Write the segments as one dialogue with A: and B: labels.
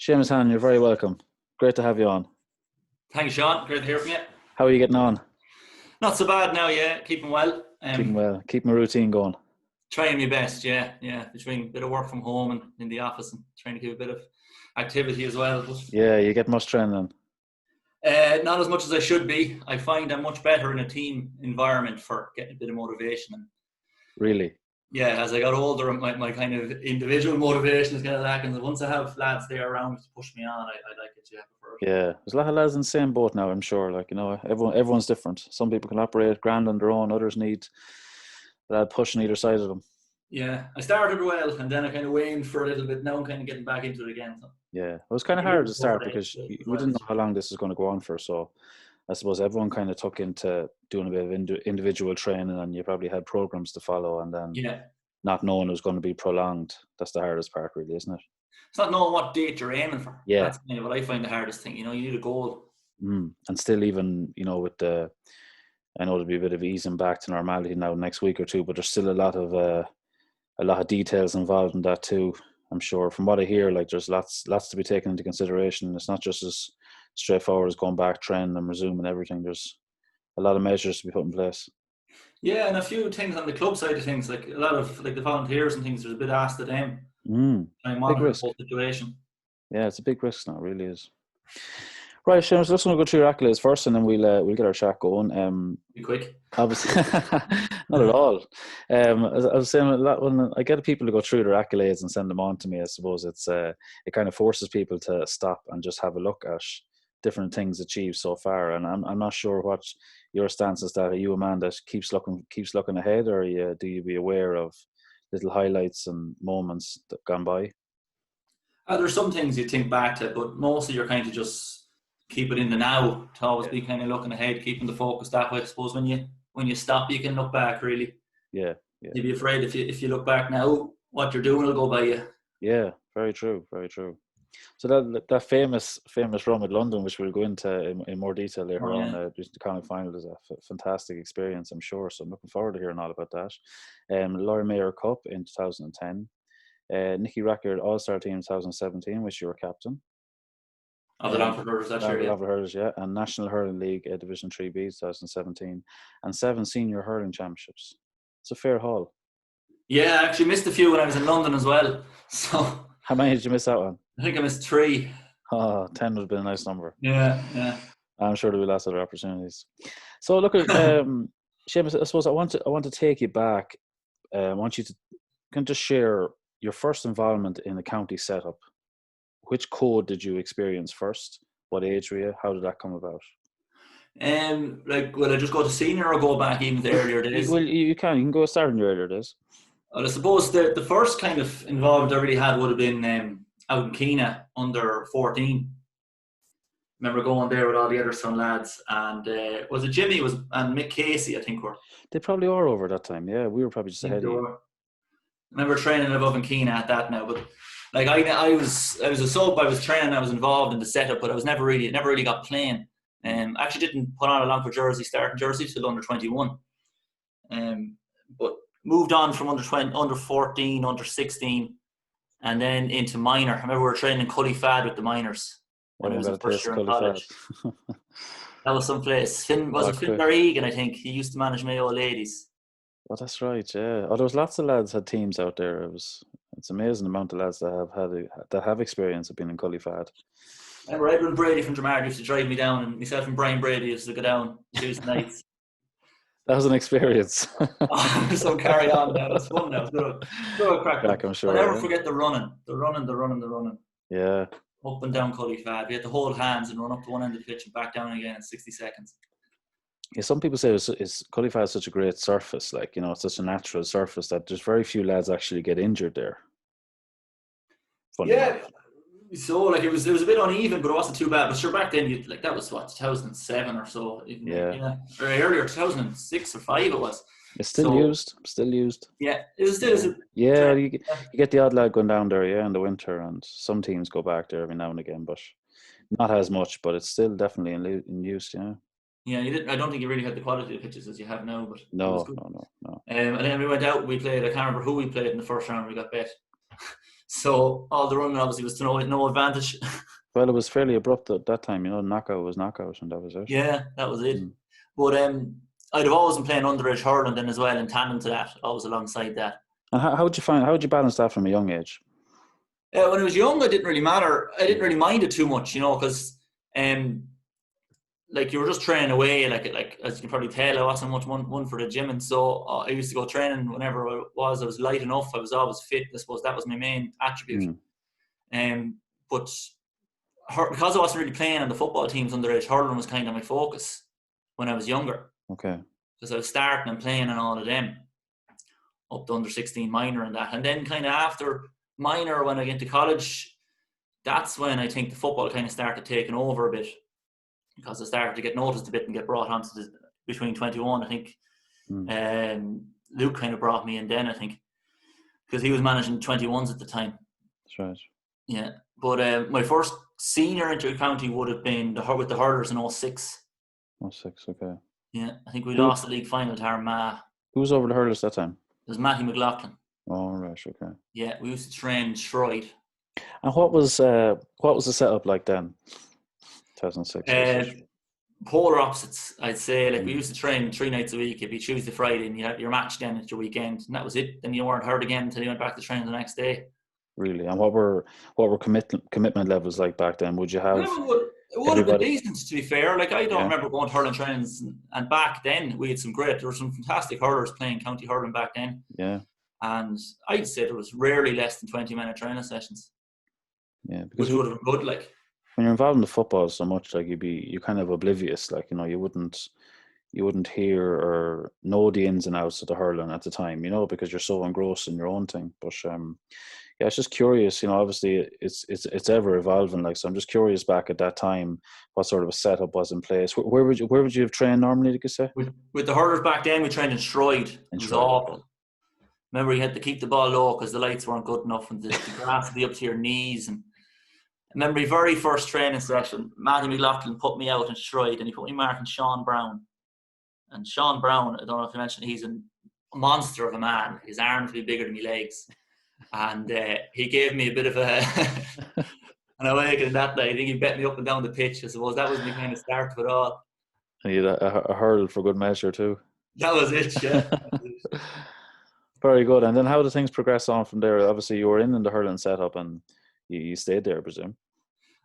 A: Seamus, Hannon, you're very welcome. Great to have you on.
B: Thank you, Sean. Great to hear from you.
A: How are you getting on?
B: Not so bad now, yeah. Keeping well.
A: Keeping well. Keeping a routine going.
B: Trying my best, yeah. Between a bit of work from home and in the office and trying to keep a bit of activity as well. But,
A: yeah, you get much training.
B: Not as much as I should be. I find I'm much better in a team environment for getting a bit of motivation.
A: Really?
B: Yeah, as I got older, my kind of individual motivation is kind of lacking. So once I have lads there around to push me on, I like it. Yeah, prefer it.
A: Yeah, there's a lot of lads in the same boat now, I'm sure. Everyone's different. Some people can operate grand on their own. Others need that push on either side of them.
B: Yeah, I started well, and then I kind of waned for a little bit. Now I'm kind of getting back into it again. So.
A: Yeah, it was kind of hard to start because we didn't know how long this was going to go on for. So I suppose everyone kind of took into doing a bit of individual training, and you probably had programs to follow, and then not knowing it was going to be prolonged. That's the hardest part, really, isn't it?
B: It's not knowing what date you're aiming for.
A: Yeah.
B: That's kind of what I find the hardest thing. You need a goal.
A: And still even, with I know there'll be a bit of easing back to normality now next week or two, but there's still a lot of details involved in that too. I'm sure from what I hear, there's lots to be taken into consideration. It's not just as straightforward as going back, training and resuming everything. There's a lot of measures to be put in place.
B: Yeah, and a few things on the club side of things, like a lot of the volunteers and things, there's a bit asked of them.
A: Big risk.
B: The whole situation.
A: Yeah, it's a big risk now, it really is. Right, Seamus, let's go through your accolades first, and then we'll get our chat going.
B: Be quick.
A: Obviously, not at all. As I was saying, when I get people to go through their accolades and send them on to me, I suppose it kind of forces people to stop and just have a look at different things achieved so far. And I'm not sure what your stance is. That are you a man that keeps looking ahead, or do you be aware of little highlights and moments that gone by?
B: There's some things you think back to, but mostly you're kind of just keep it in the now to always be kind of looking ahead, keeping the focus that way. I suppose when you stop, you can look back, really.
A: Yeah.
B: You'd be afraid if you look back now, what you're doing will go by you.
A: Yeah, very true, very true. So that famous run with London, which we'll go into in more detail later on, the county final, is a fantastic experience, I'm sure. So I'm looking forward to hearing all about that. Lord Mayor Cup in 2010. Nicky Rackard All-Star Team in 2017, which you were captain.
B: Of the Longford Hurlers that year,
A: Longford Hurlers, yeah. And National Hurling League Division 3B 2017. And 7 Senior Hurling Championships. It's a fair haul.
B: Yeah, I actually missed a few when I was in London as well. So
A: how many did you miss out on?
B: I think I missed 3.
A: 10 would have been a nice number.
B: Yeah.
A: I'm sure there will be lots of other opportunities. So look at Seamus, I suppose I want to take you back. I want you to can just share your first involvement in the county setup. Which code did you experience first? What age were you? How did that come about?
B: Will I just go to senior or go back even the earlier days?
A: Well, you can go start in your earlier days.
B: Well, I suppose the first kind of involvement I really had would have been out in Keena under 14. Remember going there with all the other son lads, and was it Jimmy and Mick Casey, I think were.
A: They probably are over that time. Yeah, we were probably just ahead of you.
B: I remember training above in Keena at that now, but I was a sub. I was training. I was involved in the setup, but I was never really got playing. Actually didn't put on a Longford jersey, starting jersey till under 21. But moved on from under 14, under 16, and then into minor. I remember we were training in Cullyfad with the minors when I was in first year in college. That was some place. Finn Egan, I think. He used to manage Mayo ladies.
A: Oh, that's right. Yeah. Oh, there was lots of lads had teams out there. It's amazing the amount of lads that have experience of being in Cullyfad.
B: I remember Edwin Brady from Dromard used to drive me down, and myself and Brian Brady used to go down Tuesday nights.
A: That was an experience.
B: So carry on. That was fun. That was good crack.
A: I'm sure.
B: I'll never forget the running.
A: Yeah.
B: Up and down Cullyfad. We had to hold hands and run up to one end of the pitch and back down again in 60 seconds.
A: Yeah, some people say Cullyfad is such a great surface, it's such a natural surface that there's very few lads actually get injured there. Funny enough.
B: So it was a bit uneven, but it wasn't too bad. But sure, back then that was 2007 or so. Or earlier, 2006 or 5 it was.
A: It's still used.
B: Yeah, is it?
A: Yeah, you get the odd lad going down there, in the winter, and some teams go back there every now and again, but not as much. But it's still definitely in use. Yeah.
B: Yeah, I don't think you really had the quality of pitches as you have now, but
A: no.
B: And then we went out. We played. I can't remember who we played in the first round. We got bet. So all the running obviously was to no advantage.
A: Well, it was fairly abrupt at that time, knockout was knockout, and that was it.
B: Yeah, that was it. But I'd have always been playing underage hurling then as well, in tandem to that, always alongside that.
A: And how would you balance that from a young age?
B: When I was young, it didn't really matter. I didn't really mind it too much, because like you were just training away, like as you can probably tell, I wasn't much one for the gym, and so I used to go training whenever I was light enough. I was always fit. I suppose that was my main attribute. But because I wasn't really playing on the football teams underage, hurling was kind of my focus when I was younger.
A: Okay.
B: Because I was starting and playing and all of them, up to under 16 minor and that. And then kind of after minor, when I get to college, that's when I think the football kind of started taking over a bit, because I started to get noticed a bit and get brought on to between 21. I think Luke kind of brought me in then, I think, because he was managing 21s at the time.
A: That's right.
B: Yeah. But my first senior inter-county would have been with the hurlers in 06.
A: 06, okay.
B: Yeah, I think we lost the league final to Armagh.
A: Who was over the hurlers that time?
B: It was Matty McLaughlin.
A: Oh, right, okay.
B: Yeah, we used to train Shroyd.
A: And what was the setup like then? 2006.
B: Polar opposites, I'd say. Like we used to train 3 nights a week. It'd be Tuesday, Friday, and you had your match then at your weekend, and that was it. Then you weren't hurt again until you went back to training the next day.
A: Really? And what were commitment levels like back then? Would you have?
B: It would have been decent, to be fair. Like I don't remember going to hurling trainings, and back then we had there were some fantastic hurlers playing county hurling back then.
A: Yeah. And
B: I'd say there was rarely less than 20-minute training sessions.
A: Yeah, because
B: which would have been good. Like
A: when you're involved in the football so much, like you're kind of oblivious. Like you wouldn't hear or know the ins and outs of the hurling at the time, because you're so engrossed in your own thing. But yeah, it's just curious. Obviously it's ever evolving. Like, so I'm just curious back at that time, what sort of a setup was in place. Where would you have trained normally? Like you say,
B: with the hurlers back then, we trained in Shroyd. It was awful. Remember, you had to keep the ball low because the lights weren't good enough, and the grass would be up to your knees. And I remember my very first training session, Matty McLaughlin put me out in Shroyd, and he put me marking Sean Brown. And Sean Brown, I don't know if you mentioned, he's a monster of a man. His arms would be bigger than my legs. And he gave me a bit of an awakening that night. I think he bet me up and down the pitch. I suppose that was my kind of start to it all.
A: And you had a hurl for good measure too.
B: That was it, yeah.
A: Very good. And then how did things progress on from there? Obviously, you were in the hurling setup and you stayed there, I presume.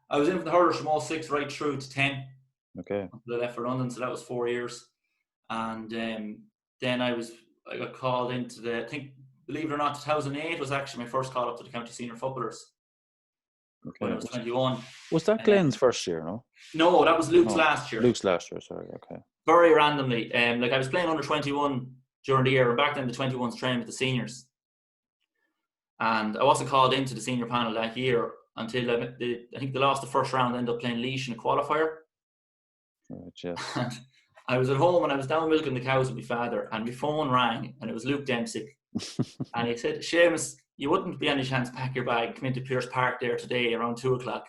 B: I was in for the hurlers from 06 right through to 10.
A: Okay.
B: I left for London, so that was 4 years. And then I got called into I think, believe it or not, 2008 was actually my first call up to the county senior footballers. Okay. When I was 21.
A: Was that Glenn's first year, no?
B: No, that was Luke's last year.
A: Luke's last year, sorry, okay.
B: Very randomly. Like I was playing under 21 during the year, and back then the 21s trained with the seniors. And I wasn't called into the senior panel that year until I think they lost the first round, ended up playing Laois in a qualifier.
A: Right, yes.
B: And I was at home and I was down milking the cows with my father, and my phone rang, and it was Luke Dempsey. And he said, Seamus, you wouldn't be any chance pack your bag, come into Pierce Park there today around 2:00.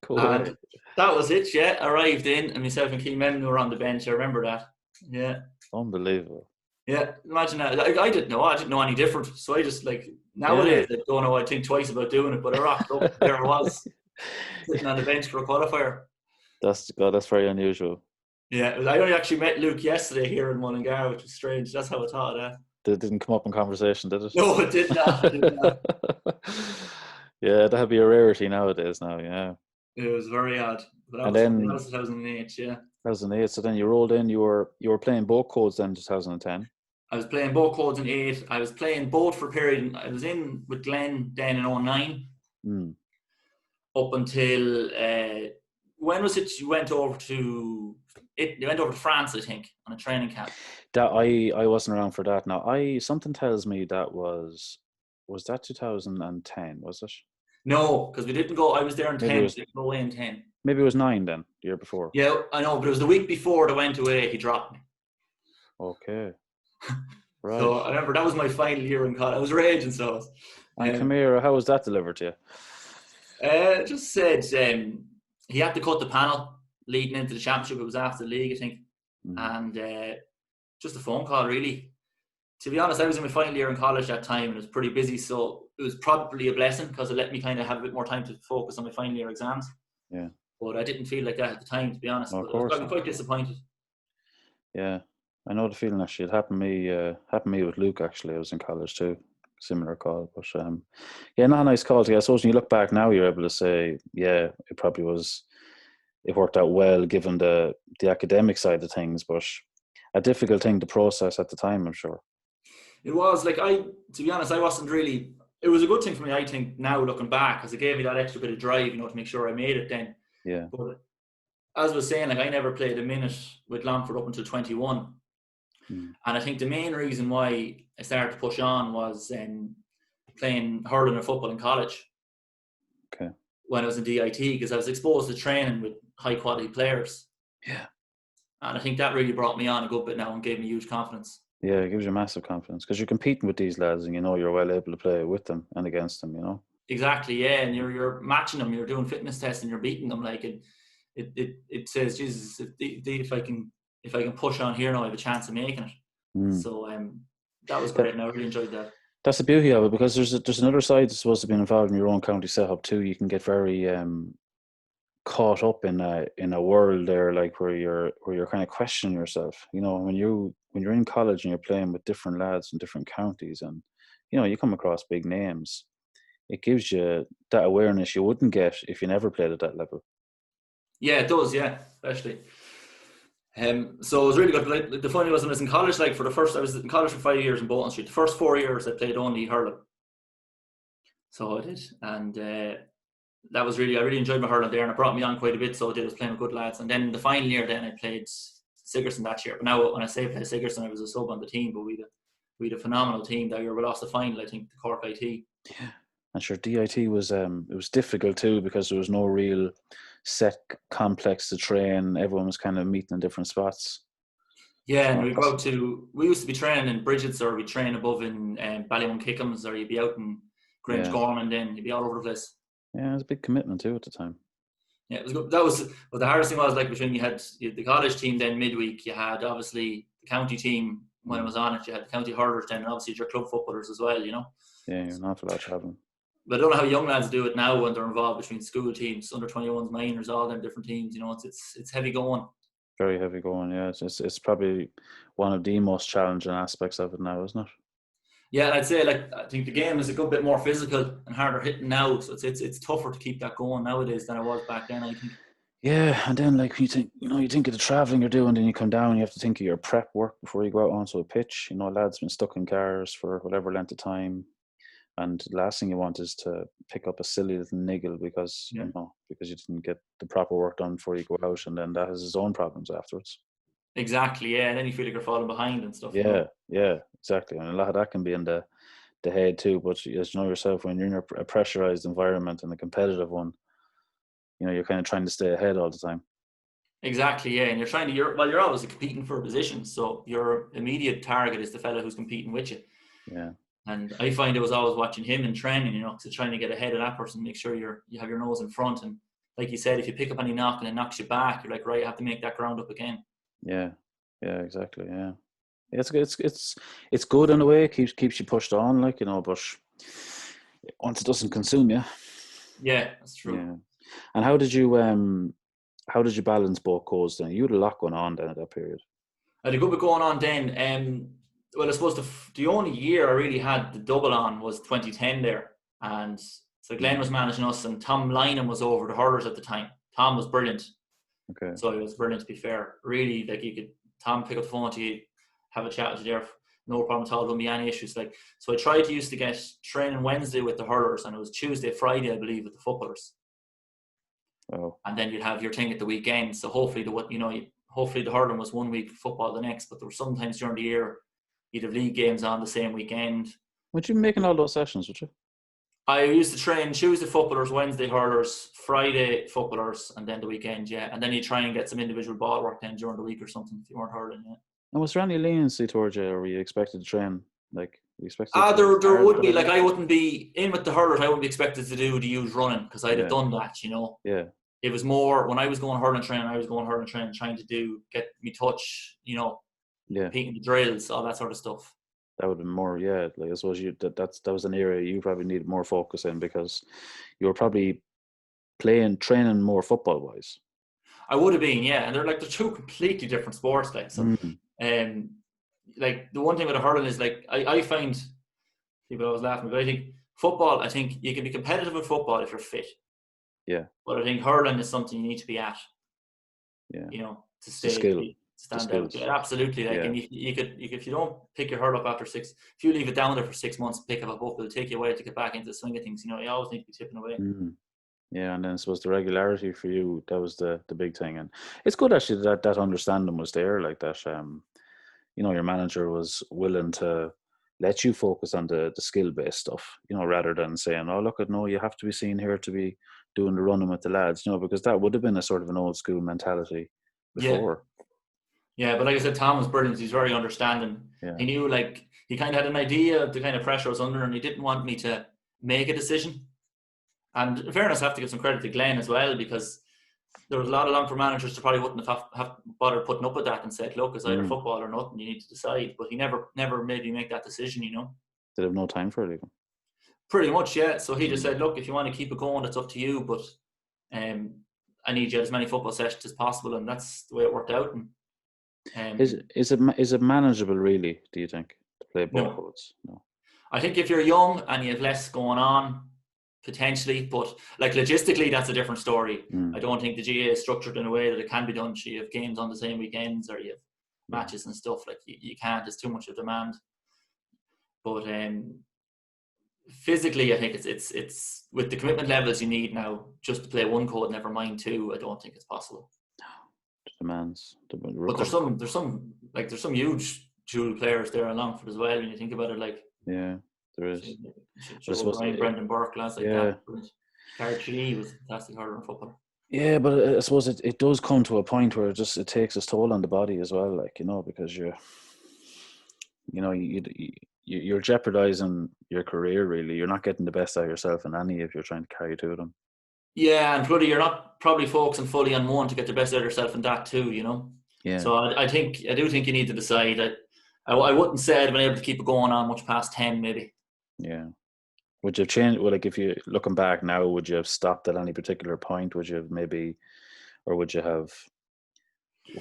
A: Cool.
B: And that was it, yeah. Arrived in, and myself and Keane Memon were on the bench. I remember that. Yeah.
A: Unbelievable.
B: Yeah, imagine that. I didn't know any different. So I just, like, nowadays I don't know, I think twice about doing it, but I rocked up. There I was, sitting on the bench for a qualifier.
A: That's very unusual.
B: Yeah, I only actually met Luke yesterday here in Mullingar, which was strange. That's how I thought of that.
A: It didn't come up in conversation, did it?
B: No, it did not.
A: Yeah, that'd be a rarity nowadays now, yeah.
B: It was very odd. But
A: that
B: was 2008, yeah.
A: 2008, so then you rolled in, you were playing both codes then in 2010.
B: I was playing both codes in 8. I was playing both for a period. I was in with Glenn then in 09. Up until, when was it you went over to... You went over to France, I think, on a training camp.
A: That I wasn't around for that. Now, something tells me that was that 2010, was it?
B: No, because we didn't go. I was there in 10. We didn't go away in 10.
A: Maybe it was 9 then, the year before.
B: Yeah, I know, but it was the week before they went away. He dropped me.
A: Okay. Right.
B: So I remember that was my final year in college. I was raging, so.
A: And come here, how was that delivered to you?
B: Just said he had to cut the panel leading into the championship. It was after the league, I think. And just a phone call, really, To be honest, I was in my final year in college that time, and it was pretty busy, so it was probably a blessing because it let me kind of have a bit more time to focus on my final year exams.
A: Yeah.
B: But I didn't feel like that at the time, to be honest.
A: No, of
B: But I was
A: course
B: probably
A: not.
B: quite disappointed.
A: Yeah, I know the feeling actually. It happened to me with Luke actually. I was in college too. Similar call, but yeah, not a nice call. I suppose when you look back now, you're able to say, yeah, it probably was. It worked out well given the academic side of things, but a difficult thing to process at the time, I'm sure.
B: It was like to be honest, I wasn't really. It was a good thing for me, I think, now looking back, because it gave me that extra bit of drive, to make sure I made it then.
A: Yeah.
B: But as I was saying, like I never played a minute with Longford up until 21.
A: Mm.
B: And I think the main reason why I started to push on was playing hurling or football in college.
A: Okay.
B: When I was in DIT, because I was exposed to training with high quality players.
A: Yeah.
B: And I think that really brought me on a good bit now and gave me huge confidence.
A: Yeah, it gives you massive confidence because you're competing with these lads and you're well able to play with them and against them,
B: Exactly, yeah. And you're matching them, you're doing fitness tests and you're beating them. Like it says, Jesus, if I can push on here now, I have a chance of making it.
A: Mm.
B: So that was great, and I really enjoyed that.
A: That's the beauty of it, because there's another side that's supposed to be involved in your own county setup too. You can get very caught up in a world there, like where you're kind of questioning yourself. When you're in college and you're playing with different lads in different counties, and you come across big names. It gives you that awareness you wouldn't get if you never played at that level.
B: Yeah, it does. Yeah, especially. So it was really good. Like, the funny was, when I was in college, I was in college for 5 years in Bolton Street. The first 4 years I played only hurling. So I did, and that was I really enjoyed my hurling there, and it brought me on quite a bit. So I did, was playing with good lads, and then the final year, then I played Sigerson that year. But now, when I say play Sigerson, I was a sub on the team, but we had a phenomenal team that year. We lost the final, I think, to Cork IT.
A: Yeah, and sure, DIT was it was difficult too, because there was no real set complex to train. Everyone was kind of meeting in different spots.
B: Yeah, and we used to be training in Bridget's, or we'd train above in Ballymun-Kickham's, or you'd be out in Grange Gorman, then you'd be all over the place.
A: Yeah, it was a big commitment too at the time.
B: Yeah, it was good. But the hardest thing was, like, between you had the college team, then midweek you had obviously the county team when it was on it, you had the county hurlers then, and obviously your club footballers as well,
A: Yeah, you're an awful lot traveling.
B: But I don't know how young lads do it now when they're involved between school teams, under 21s, minors, all them different teams. It's heavy going.
A: Very heavy going, yeah. It's probably one of the most challenging aspects of it now, isn't it?
B: Yeah, and I'd say, I think the game is a good bit more physical and harder hitting now, so it's tougher to keep that going nowadays than it was back then, I think.
A: Yeah, and then when you think of the travelling you're doing, then you come down, you have to think of your prep work before you go out onto a pitch. Lads been stuck in cars for whatever length of time, and the last thing you want is to pick up a silly little niggle because you didn't get the proper work done before you go out, and then that has its own problems afterwards.
B: Exactly, yeah, and then you feel like you're falling behind and stuff.
A: Yeah, exactly, and a lot of that can be in the head too. But as you know yourself, when you're in a pressurized environment and a competitive one, you're kind of trying to stay ahead all the time.
B: Exactly, yeah, and you're always competing for a position, so your immediate target is the fella who's competing with you.
A: Yeah.
B: And I find I was always watching him in training, because trying to get ahead of that person, make sure you have your nose in front, and like you said, if you pick up any knock and it knocks you back, you're like, right, I have to make that ground up again.
A: Yeah, exactly. Yeah, it's good in a way. It keeps you pushed on, but once it doesn't consume you.
B: Yeah, that's true.
A: Yeah. And how did you balance both goals then? You had a lot going on then at that period.
B: I had a good bit going on then. Well, I suppose the only year I really had the double on was 2010 there, and so Glenn was managing us, and Tom Lynham was over the hurlers at the time. Tom was brilliant.
A: Okay.
B: So it was brilliant, to be fair. Really, Tom pick up the phone to you, have a chat with you there, no problem at all. There wouldn't be any issues. So I tried to used to get training Wednesday with the hurlers, and it was Tuesday, Friday, I believe, with the footballers.
A: Oh.
B: And then you'd have your thing at the weekend. So hopefully the hurling was 1 week, football the next. But there were sometimes during the year you'd have league games on the same weekend.
A: Would you be making all those sessions, would you?
B: I used to train Tuesday footballers, Wednesday hurlers, Friday footballers, and then the weekend, yeah. And then you try and get some individual ball work then during the week or something if you weren't hurling, yeah.
A: And was there any leniency towards you, or were you expected to train? There
B: would be. I wouldn't be in with the hurlers. I wouldn't be expected to do the huge running because I'd have done that,
A: Yeah.
B: It was more when I was going hurling training, trying to get me touch,
A: Yeah.
B: competing the drills, all that sort of stuff.
A: That would have been more, yeah. Like I suppose that was an area you probably needed more focus in, because you were probably training more football wise.
B: I would have been, yeah. And they're two completely different sports, like. So, like the one thing with a hurling is, like, I find people always laughing, but I think football. I think you can be competitive in football if you're fit.
A: Yeah.
B: But I think hurling is something you need to be at.
A: Yeah.
B: To
A: It's a skill. The
B: stand out.
A: skills.
B: Yeah, absolutely. Like,
A: Yeah.
B: and you could if you don't pick your hurl up after if you leave it down there for 6 months, pick it up, it'll take you a while to get back into the swing of things. You always need to be tipping away.
A: Yeah, and then I suppose the regularity for you, that was the big thing. And it's good actually that understanding was there, like that. Your manager was willing to let you focus on the skill based stuff, rather than saying, "Oh, look, no, you have to be seen here to be doing the running with the lads," because that would have been a sort of an old school mentality before.
B: Yeah, but like I said, Tom was brilliant. He's very understanding.
A: Yeah.
B: He knew, like, he kind of had an idea of the kind of pressure I was under, and he didn't want me to make a decision. And in fairness, I have to give some credit to Glenn as well, because there was a lot of Longford managers that probably wouldn't have bothered putting up with that and said, "Look, it's either football or nothing. You need to decide." But he never made me make that decision.
A: Did have no time for it even.
B: Pretty much, yeah. So he just said, "Look, if you want to keep it going, it's up to you. But I need you at as many football sessions as possible," and that's the way it worked out. And
A: is it manageable, really? Do you think, to play both codes? No.
B: I think if you're young and you have less going on, potentially, but like logistically, that's a different story. I don't think the GAA is structured in a way that it can be done. So you have games on the same weekends, or you have matches and stuff. Like, you can't. There's too much of demand. But physically, I think it's with the commitment levels you need now just to play one code, never mind two. I don't think it's possible.
A: Demands.
B: But there's some huge jewel players there in Longford as well when you think about it. Like,
A: yeah, there is.
B: Brendan Burke, lads like that. Carchie was a fantastic hurler in football.
A: Yeah, but I suppose it does come to a point where it takes its toll on the body as well, like, because you're jeopardizing your career, really. You're not getting the best out of yourself in any if you're trying to carry two of them.
B: Yeah, and bloody, you're not probably focusing fully on one to get the best out of yourself in that too,
A: Yeah.
B: So I do think you need to decide. I wouldn't say I'd been able to keep it going on much past 10, maybe.
A: Yeah. Would you have changed? Well, like, if you looking back now, would you have stopped at any particular point? Would you have maybe, or would you have?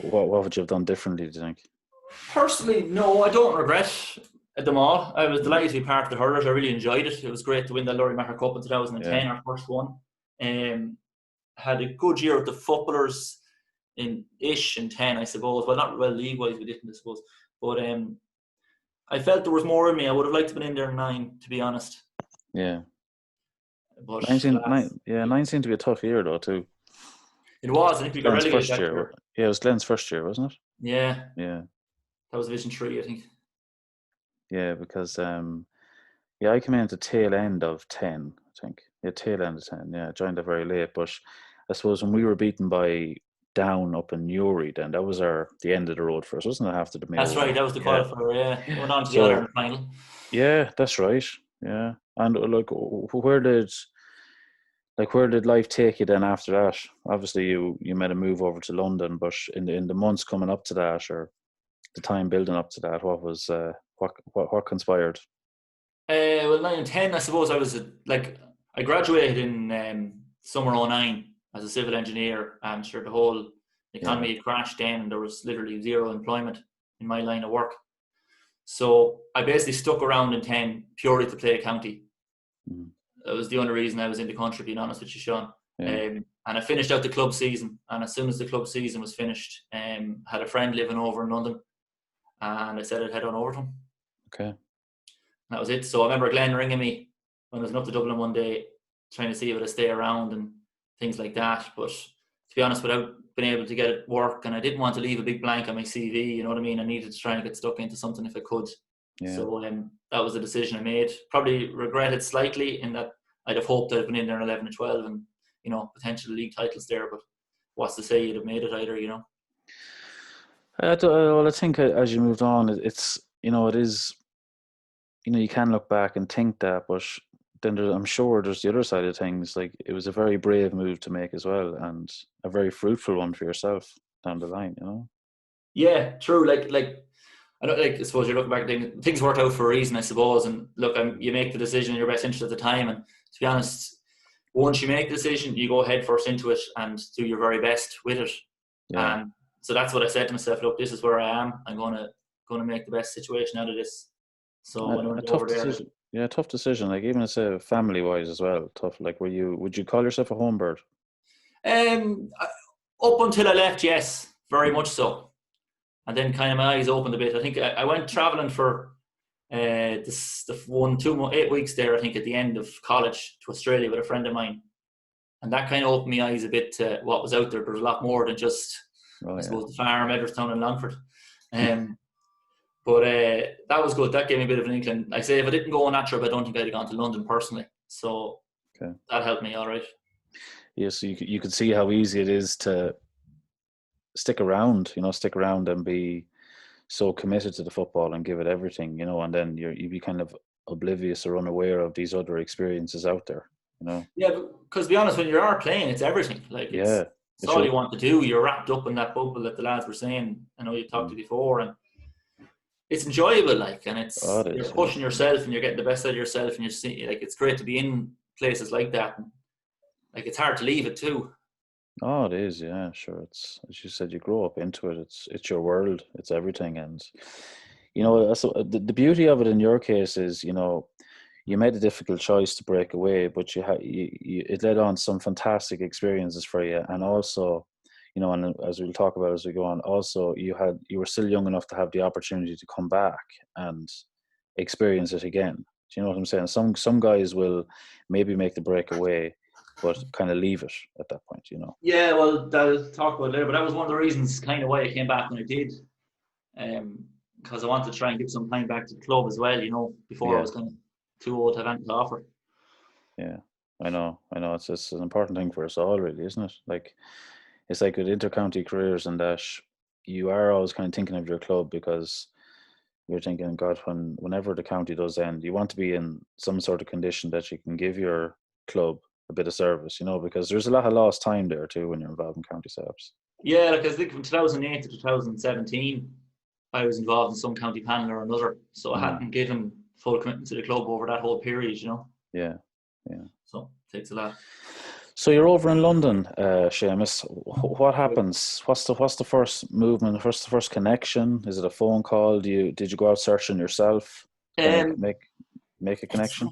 A: What would you have done differently, do you think?
B: Personally, no, I don't regret them all. I was delighted to be part of the hurlers. I really enjoyed it. It was great to win the Laurie Maher Cup in 2010, our first one. Had a good year with the footballers in 10, I suppose. Well, league-wise we didn't, I suppose. But I felt there was more in me. I would have liked to have been in there in 9, to be honest.
A: Yeah.
B: But
A: 9 seemed to be a tough year, though, too.
B: It was. I think we got relegated that year.
A: Yeah, it was Glenn's first year, wasn't it?
B: Yeah.
A: Yeah.
B: That was Division 3, I think.
A: Yeah, because I came in at the tail end of 10, I think. Yeah, tail end of 10. Yeah, I joined it very late. But I suppose when we were beaten by Down up in Newry, then that was the end of the road for us, wasn't it? After the Mayo.
B: That's right. That was the qualifier. Yeah, went on to the Ireland final.
A: Yeah, that's right. Yeah, and like, where did life take you then after that? Obviously, you made a move over to London, but in the months coming up to that, or the time building up to that, what was what conspired?
B: Well, 9 and 10, I suppose I graduated in summer 2009 as a civil engineer, and sure, the whole economy crashed then, and there was literally zero employment in my line of work. So I basically stuck around in 10 purely to play county. That was the only reason I was in the country, being honest with you, Sean. And I finished out the club season, and as soon as the club season was finished, had a friend living over in London, and I said I'd head on over to him.
A: Okay.
B: And that was it. So I remember Glenn ringing me when I was up to Dublin one day, trying to see if I'd stay around and things like that. But to be honest, without being able to get it work, and I didn't want to leave a big blank on my CV, you know what I mean? I needed to try and get stuck into something if I could. Yeah. So that was the decision I made. Probably regret it slightly in that I'd have hoped I'd been in there in 11 and 12 and, potential league titles there. But what's to say you'd have made it either,
A: Well, I think as you moved on, it's, it is, you can look back and think that, but then I'm sure there's the other side of things. Like, it was a very brave move to make as well, and a very fruitful one for yourself down the line,
B: Yeah, true. Like I don't like. I suppose you're looking back at things worked out for a reason, I suppose. And look, you make the decision in your best interest at the time. And to be honest, once you make the decision, you go head first into it and do your very best with it.
A: Yeah.
B: And so that's what I said to myself. Look, this is where I am. I'm gonna make the best situation out of this. So when I went over there,
A: decision. Yeah, tough decision. Like even say family wise as well, tough. Like would you call yourself a home bird?
B: Up until I left, yes, very much so. And then kind of my eyes opened a bit. I think I went travelling for 8 weeks there, I think, at the end of college to Australia with a friend of mine. And that kind of opened my eyes a bit to what was out there. There was a lot more than just, I suppose, the farm, Edgeworthstown and Longford. But that was good. That gave me a bit of an inkling. I say if I didn't go on that trip, I don't think I'd have gone to London personally. So that helped me all right.
A: Yeah, so you could see how easy it is to stick around and be so committed to the football and give it everything, and then you'd be kind of oblivious or unaware of these other experiences out there,
B: Yeah, because to be honest, when you are playing, it's everything. Like it's all you want to do. You're wrapped up in that bubble that the lads were saying. I know you talked to before, and it's enjoyable. Like, and you're pushing yourself and you're getting the best out of yourself, and you see, like, it's great to be in places like that. And, like, it's hard to leave it too.
A: Oh, it is, yeah, sure. It's, as you said, you grow up into it. It's your world. It's everything, and so the beauty of it in your case is, you made a difficult choice to break away, but it led on some fantastic experiences for you, and also, and as we'll talk about as we go on, also you were still young enough to have the opportunity to come back and experience it again. Do you know what I'm saying? Some guys will maybe make the breakaway, but kind of leave it at that point,
B: Yeah, well, I'll talk about it later, but that was one of the reasons kind of why I came back when I did. Because I wanted to try and give some time back to the club as well, before I was kind of too old to have anything to offer.
A: Yeah, I know. It's an important thing for us all, really, isn't it? Like, it's like with inter-county careers and that you are always kind of thinking of your club, because you're thinking, God, whenever the county does end, you want to be in some sort of condition that you can give your club a bit of service, because there's a lot of lost time there too when you're involved in county setups.
B: Yeah, like I think from 2008 to 2017, I was involved in some county panel or another, so I hadn't given full commitment to the club over that whole period,
A: Yeah.
B: So it takes a lot.
A: So you're over in London, Seamus. What happens? What's the first movement? What's the first connection? Is it a phone call? Did you go out searching yourself? Make a connection?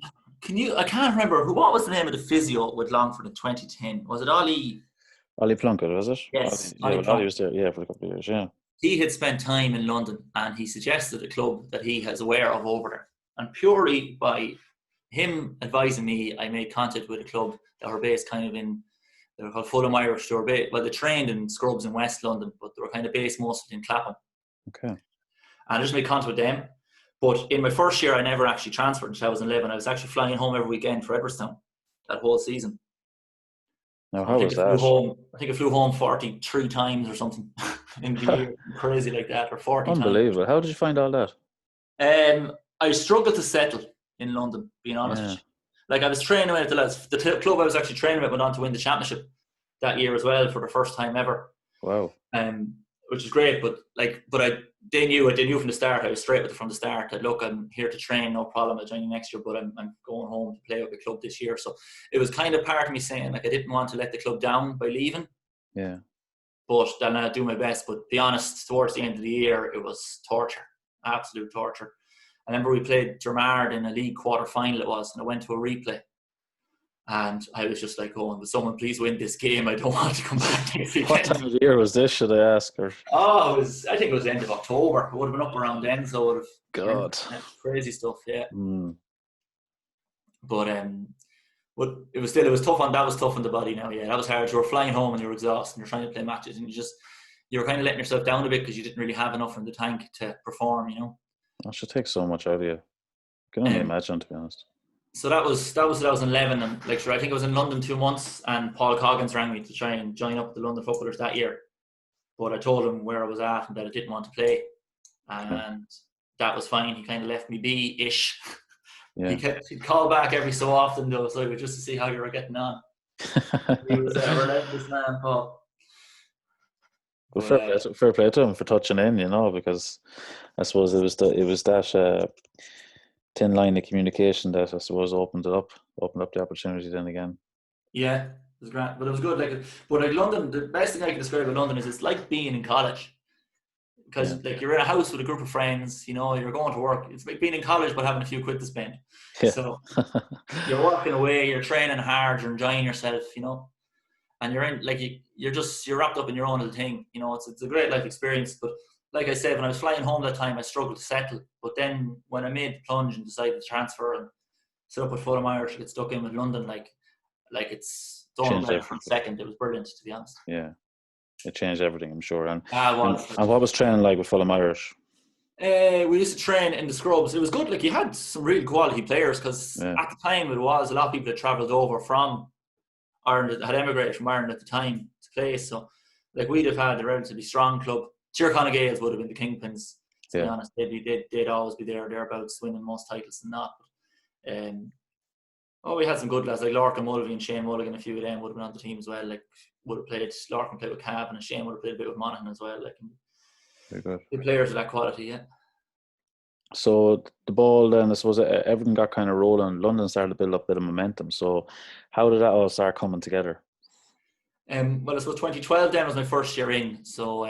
B: I can't remember what was the name of the physio with Longford in 2010. Was it Ollie
A: Plunkett, was it?
B: Yes.
A: Ollie was there, for a couple of years, yeah.
B: He had spent time in London, and he suggested a club that he is aware of over there. And purely by him advising me, I made contact with a club that were based kind of they were called Fulham Irish. They trained in Scrubs in West London, but they were kind of based mostly in Clapham.
A: Okay.
B: And I just made contact with them. But in my first year, I never actually transferred in 2011. I was actually flying home every weekend for Edgeworthstown that whole season.
A: Now, how was that?
B: I think I flew home 43 times or something in the year. Crazy like that, or 40
A: Unbelievable.
B: times.
A: How did you find all that?
B: I struggled to settle in London, being honest with you. Like, I was training with the lads. The club I was actually training with went on to win the championship that year as well for the first time ever.
A: Wow.
B: Which is great, but they knew from the start. I was straight with it from the start that, look, I'm here to train, no problem. I'll join you next year, but I'm going home to play with the club this year. So it was kind of part of me saying, like, I didn't want to let the club down by leaving.
A: Yeah.
B: But then I'd do my best. But to be honest, towards the end of the year, it was torture, absolute torture. I remember we played Dromard in a league quarter final, it was, and I went to a replay. And I was just like, would someone please win this game? I don't want to come back next weekend.
A: What time of year was this, should I ask? Or?
B: I think it was the end of October. It would have been up around then, so it would have...
A: God.
B: Crazy stuff, yeah. But it was tough that was tough on the body now, yeah. That was hard. You were flying home and you were exhausted and you're trying to play matches and you were kind of letting yourself down a bit because you didn't really have enough in the tank to perform,
A: That should take so much out of you. I can only imagine, to be honest.
B: So that was 2011, and I think I was in London 2 months, and Paul Coggins rang me to try and join up with the London footballers that year. But I told him where I was at and that I didn't want to play, and that was fine. He kind of left me be-ish. Yeah. He'd call back every so often though, so just to see how you were getting on. He was a relentless man, Paul.
A: Well,
B: But
A: fair play to him for touching in, because I suppose it was that thin line of communication that I suppose opened up the opportunity then again.
B: yeah, it was great. But it was good. Like London, the best thing I can describe about London is it's like being in college.
A: Yeah.
B: Because like you're in a house with a group of friends, you're going to work. It's like being in college but having a few quid to spend.
A: Yeah.
B: So you're working away, you're training hard, you're enjoying yourself, and you're in like you're wrapped up in your own little thing. It's a great life experience. But like I said, when I was flying home that time, I struggled to settle. But then when I made the plunge and decided to transfer and set up with Fulham Irish, get stuck in with London, like it's don't
A: Changed
B: regret it for a
A: everything.
B: second. It was brilliant, to be honest.
A: Yeah. It changed everything, I'm sure. And
B: Ah, it was.
A: and what was training like with Fulham Irish?
B: We used to train in the scrubs. It was good. Like you had some real quality players because
A: Yeah.
B: at the time it was a lot of people that travelled over from Ireland, that had emigrated from Ireland at the time to play. So like we'd have had a relatively strong club. Tyrconnell Gales would have been the kingpins. To be honest, they'd always be thereabouts, winning most titles and that. We had some good lads like Lorcan Mulvey and Shane Mulligan. A few of them would have been on the team as well. Like would have played. Lorcan played with Cavan and Shane would have played a bit with Monaghan as well. Like
A: very good.
B: The players of that quality, yeah.
A: So the ball then, I suppose everything got kind of rolling. London started to build up a bit of momentum. So how did that all start coming together?
B: Well, I suppose 2012 then was my first year in. So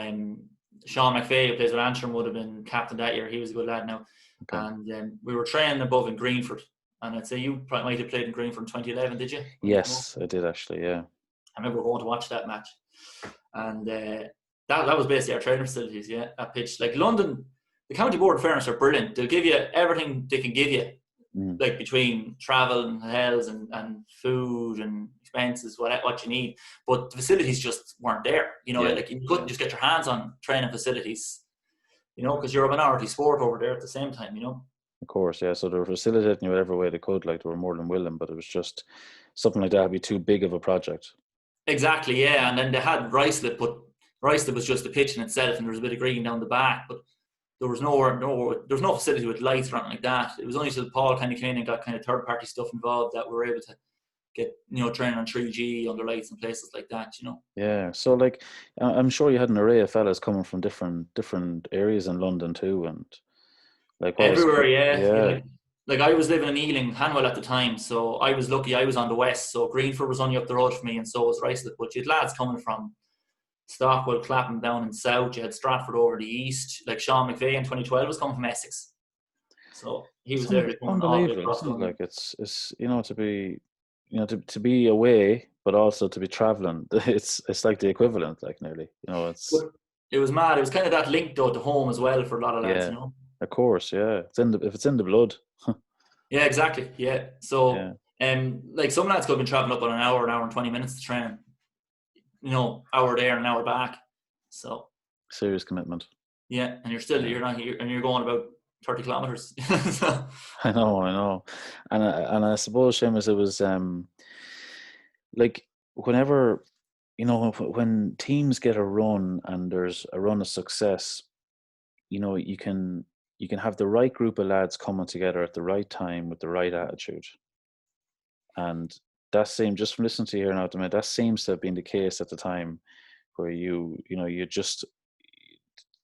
B: Sean McVeigh, who plays with Antrim, would have been captain that year. He was a good lad now. Okay. And we were training above in Greenford. And I'd say you might have played in Greenford in 2011, did you?
A: Yes, I did actually, yeah.
B: I remember going to watch that match. And that was basically our training facilities, yeah, that pitch. Like London, the county board, in fairness, are brilliant. They'll give you everything they can give you, like between travel and hotels and food and expenses, what you need. But the facilities just weren't there. Like you couldn't just get your hands on training facilities, because you're a minority sport over there at the same time,
A: Of course, yeah. So they were facilitating you whatever way they could, like they were more than willing, but it was just something like that would be too big of a project.
B: Exactly, yeah. And then they had Ricelip, but Ricelip was just the pitch in itself, and there was a bit of green down the back, but there was no facility with lights or anything like that. It was only till Paul kind of came in and got kind of third party stuff involved that we were able to get training on 3G under lights and places like that.
A: Yeah. So like, I'm sure you had an array of fellas coming from different areas in London too, and like
B: everywhere. Yeah. Like I was living in Ealing, Hanwell at the time, so I was lucky. I was on the west, so Greenford was only up the road for me, and so was Ricelip. But you had lads coming from Stockwell, Clapham down in south. You had Stratford over the east. Like Sean McVeigh in 2012 was coming from Essex, so he was there.
A: Unbelievable, isn't it? Like it's to be to be away, but also to be traveling. It's like the equivalent, like nearly.
B: It was mad. It was kind of that link though to home as well for a lot of lads.
A: Of course, yeah. If it's in the blood.
B: Yeah, exactly. Yeah. So, like some lads could have been traveling up on an hour and 20 minutes to train. Hour there and an hour back. So
A: serious commitment.
B: Yeah, and you're not here, and you're going about 30 kilometers. So.
A: I know, and I suppose, Seamus, it was like whenever when teams get a run and there's a run of success, you can have the right group of lads coming together at the right time with the right attitude, and that seemed, just from listening to you here now, that seems to have been the case at the time, where you just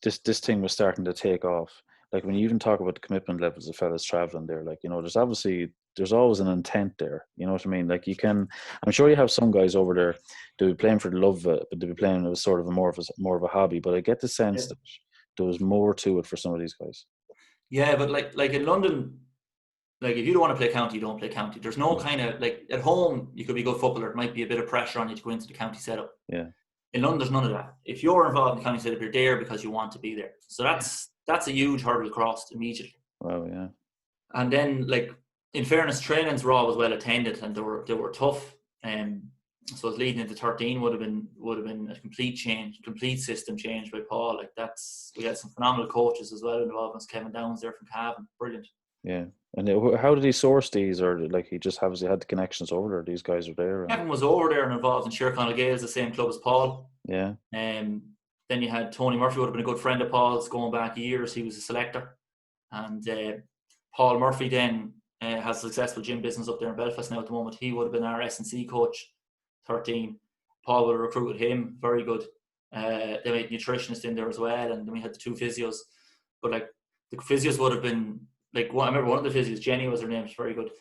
A: this thing was starting to take off. Like when you even talk about the commitment levels of fellas traveling there, like there's always an intent there. You know what I mean? Like I'm sure you have some guys over there they'll be playing for the love of it, but they'll be playing as sort of more of a hobby. But I get the sense that there was more to it for some of these guys.
B: Yeah, but like in London, like if you don't want to play county, you don't play county. There's no kind of like at home you could be a good footballer. It might be a bit of pressure on you to go into the county setup.
A: Yeah.
B: In London, there's none of that. If you're involved in the county setup, you're there because you want to be there. So that's a huge hurdle crossed immediately.
A: Wow, yeah.
B: And then, like in fairness, trainings were always well attended and they were tough. So leading into 13 would have been a complete system change by Paul. Like we had some phenomenal coaches as well involved. Kevin Downs there from Cavan, brilliant.
A: Yeah. And how did he source these, or like he just obviously had the connections over there? These guys were there.
B: Kevin was over there and involved in Tyrconnell Gales, the same club as Paul.
A: Yeah.
B: Then you had Tony Murphy, would have been a good friend of Paul's going back years. He was a selector, and Paul Murphy then has a successful gym business up there in Belfast now at the moment. He would have been our S&C coach, 13. Paul would have recruited him, very good. They made nutritionists in there as well, and then we had the 2 physios. But like the physios would have been like I remember one of the physios, Jenny was her name, she's very good.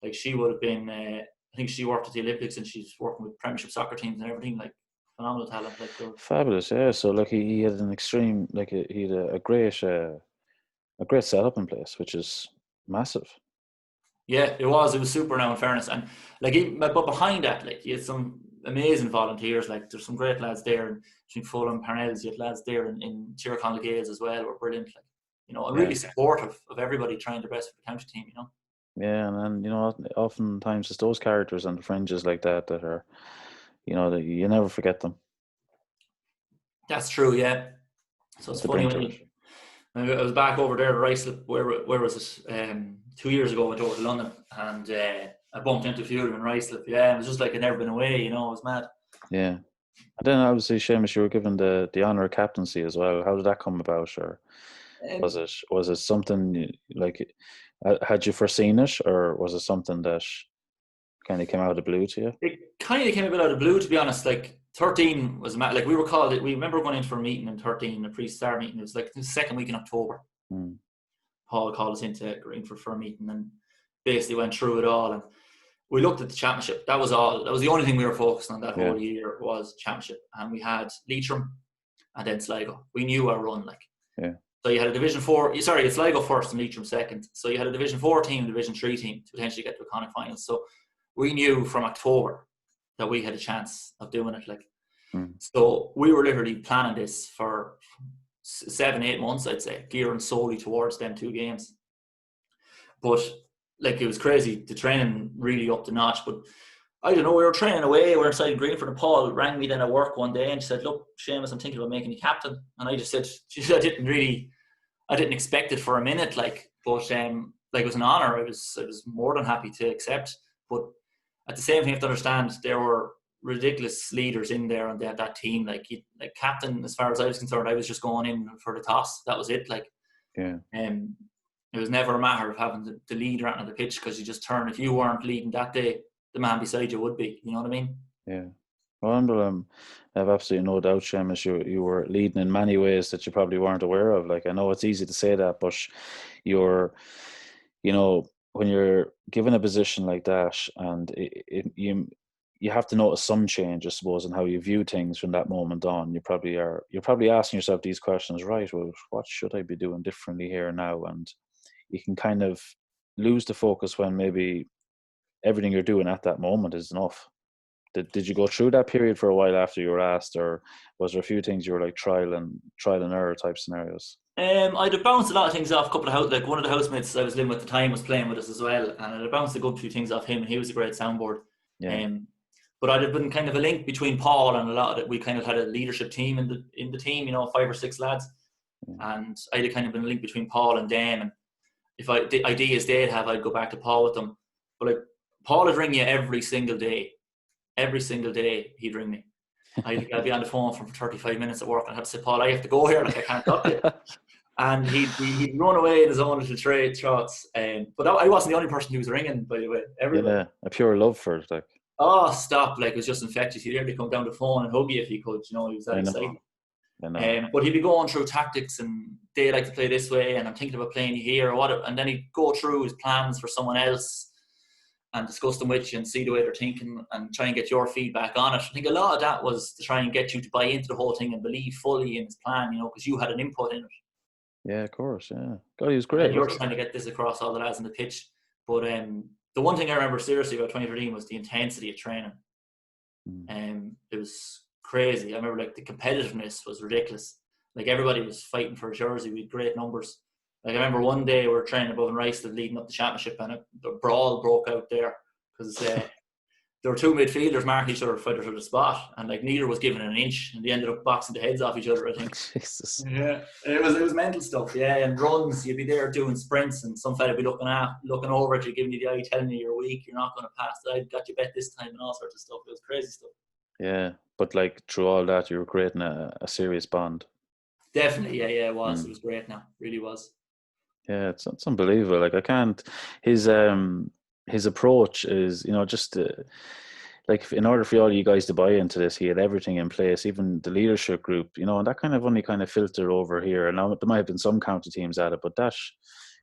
B: Like she would have been, I think she worked at the Olympics and she's working with Premiership soccer teams and everything. Like phenomenal talent. Like
A: Fabulous, yeah. So like he had an extreme, like he had a great setup in place, which is massive.
B: Yeah, it was super now in fairness, and like but behind that, like you had some amazing volunteers. Like there's some great lads there between Fulham, Parnells. You had lads there in Tyrconnell Gales as well. Were brilliant. Like and really supportive of everybody trying their best for the county team.
A: Yeah, and oftentimes it's those characters on the fringes like that are, that you never forget them.
B: That's true. Yeah. So it's funny when I was back over there at Ricelip. Where was it? 2 years ago, I went over to London and I bumped into a few of them in Ricelip. Yeah, it was just like I'd never been away. It was mad.
A: Yeah, and then obviously, Seamus, you were given the honour of captaincy as well. How did that come about, or was it something like had you foreseen it, or was it something that kind of came out of the blue to you?
B: It kind of came a bit out of the blue, to be honest. Like 13 was like we were called. We remember going in for a meeting in 13, a pre-star meeting. It was like the second week in October. Paul called us in for a meeting and basically went through it all. And we looked at the championship. That was all. That was the only thing we were focused on that whole year was championship. And we had Leitrim and then Sligo. We knew our run. So you had a Division 4. Sorry, it's Sligo first and Leitrim second. So you had a Division 4 team, Division 3 team to potentially get to a Connacht final. So we knew from October that we had a chance of doing it. So we were literally planning this for 7-8 months, I'd say, gearing solely towards them 2 games. But like it was crazy. The training really upped the notch. But I don't know, we were training away. We were inside Greenford, and Paul rang me then at work one day and she said, "Look, Seamus, I'm thinking about making you captain." And I just said, I didn't expect it for a minute, but it was an honour. I was more than happy to accept. But at the same time, you have to understand there were ridiculous leaders in there on that team. Like captain, as far as I was concerned, I was just going in for the toss. That was it. It was never a matter of having the lead right on the pitch, because you just turn. If you weren't leading that day, the man beside you would be. You know what I mean?
A: Yeah. Well, I have absolutely no doubt, Seamus, you were leading in many ways that you probably weren't aware of. Like, I know it's easy to say that, but when you're given a position like that, and you have to notice some change, I suppose, in how you view things from that moment on. You're probably asking yourself these questions, right? Well, what should I be doing differently here now? And you can kind of lose the focus when maybe everything you're doing at that moment is enough. Did you go through that period for a while after you were asked, or was there a few things you were like trial and error type scenarios?
B: I'd have bounced a lot of things off a couple of one of the housemates I was living with at the time was playing with us as well, and I'd have bounced a good few things off him, and he was a great soundboard.
A: Yeah.
B: But I'd have been kind of a link between Paul and a lot of it. We kind of had a leadership team in the team, 5 or 6 lads, and I'd have kind of been a link between Paul and them. And if the ideas they'd have, I'd go back to Paul with them. But Paul would ring you every single day. Every single day he'd ring me. I'd be on the phone for 35 minutes at work, and I'd have to say, "Paul, I have to go here. I can't talk to you." And he'd run away in his own little trade shots. But I wasn't the only person he was ringing, by the way. Everybody.
A: Yeah, a pure love for it. Like,
B: oh, stop. It was just infectious. He'd every come down the phone and hug you if he could. He was that excited. But he'd be going through tactics, and they like to play this way, and I'm thinking about playing you here or whatever. And then he'd go through his plans for someone else and discuss them with you and see the way they're thinking and try and get your feedback on it. I think a lot of that was to try and get you to buy into the whole thing and believe fully in his plan, because you had an input in it.
A: Yeah, of course, yeah. God, he was great.
B: And you were trying to get this across all the lads on the pitch. But the one thing I remember seriously about 2013 was the intensity of training. It was crazy. I remember the competitiveness was ridiculous. Everybody was fighting for a jersey with great numbers. I remember one day we were training above in Ricelip leading up the championship, and the brawl broke out there because there were 2 midfielders marking each other fighting for the spot, and neither was given an inch, and they ended up boxing the heads off each other, I think.
A: Jesus.
B: Yeah, it was mental stuff. Yeah, and runs, you'd be there doing sprints, and some fella would be looking over at you, giving you the eye, telling you you're weak, you're not going to pass. I got you bet this time, and all sorts of stuff. It was crazy stuff.
A: Yeah, but through all that, you were creating a serious bond.
B: Definitely, yeah, it was. It was great. Now, it really was.
A: Yeah, it's unbelievable. I can't. His approach is, like in order for all you guys to buy into this, he had everything in place, even the leadership group, and that kind of only kind of filtered over here. And now there might have been some county teams at it, but that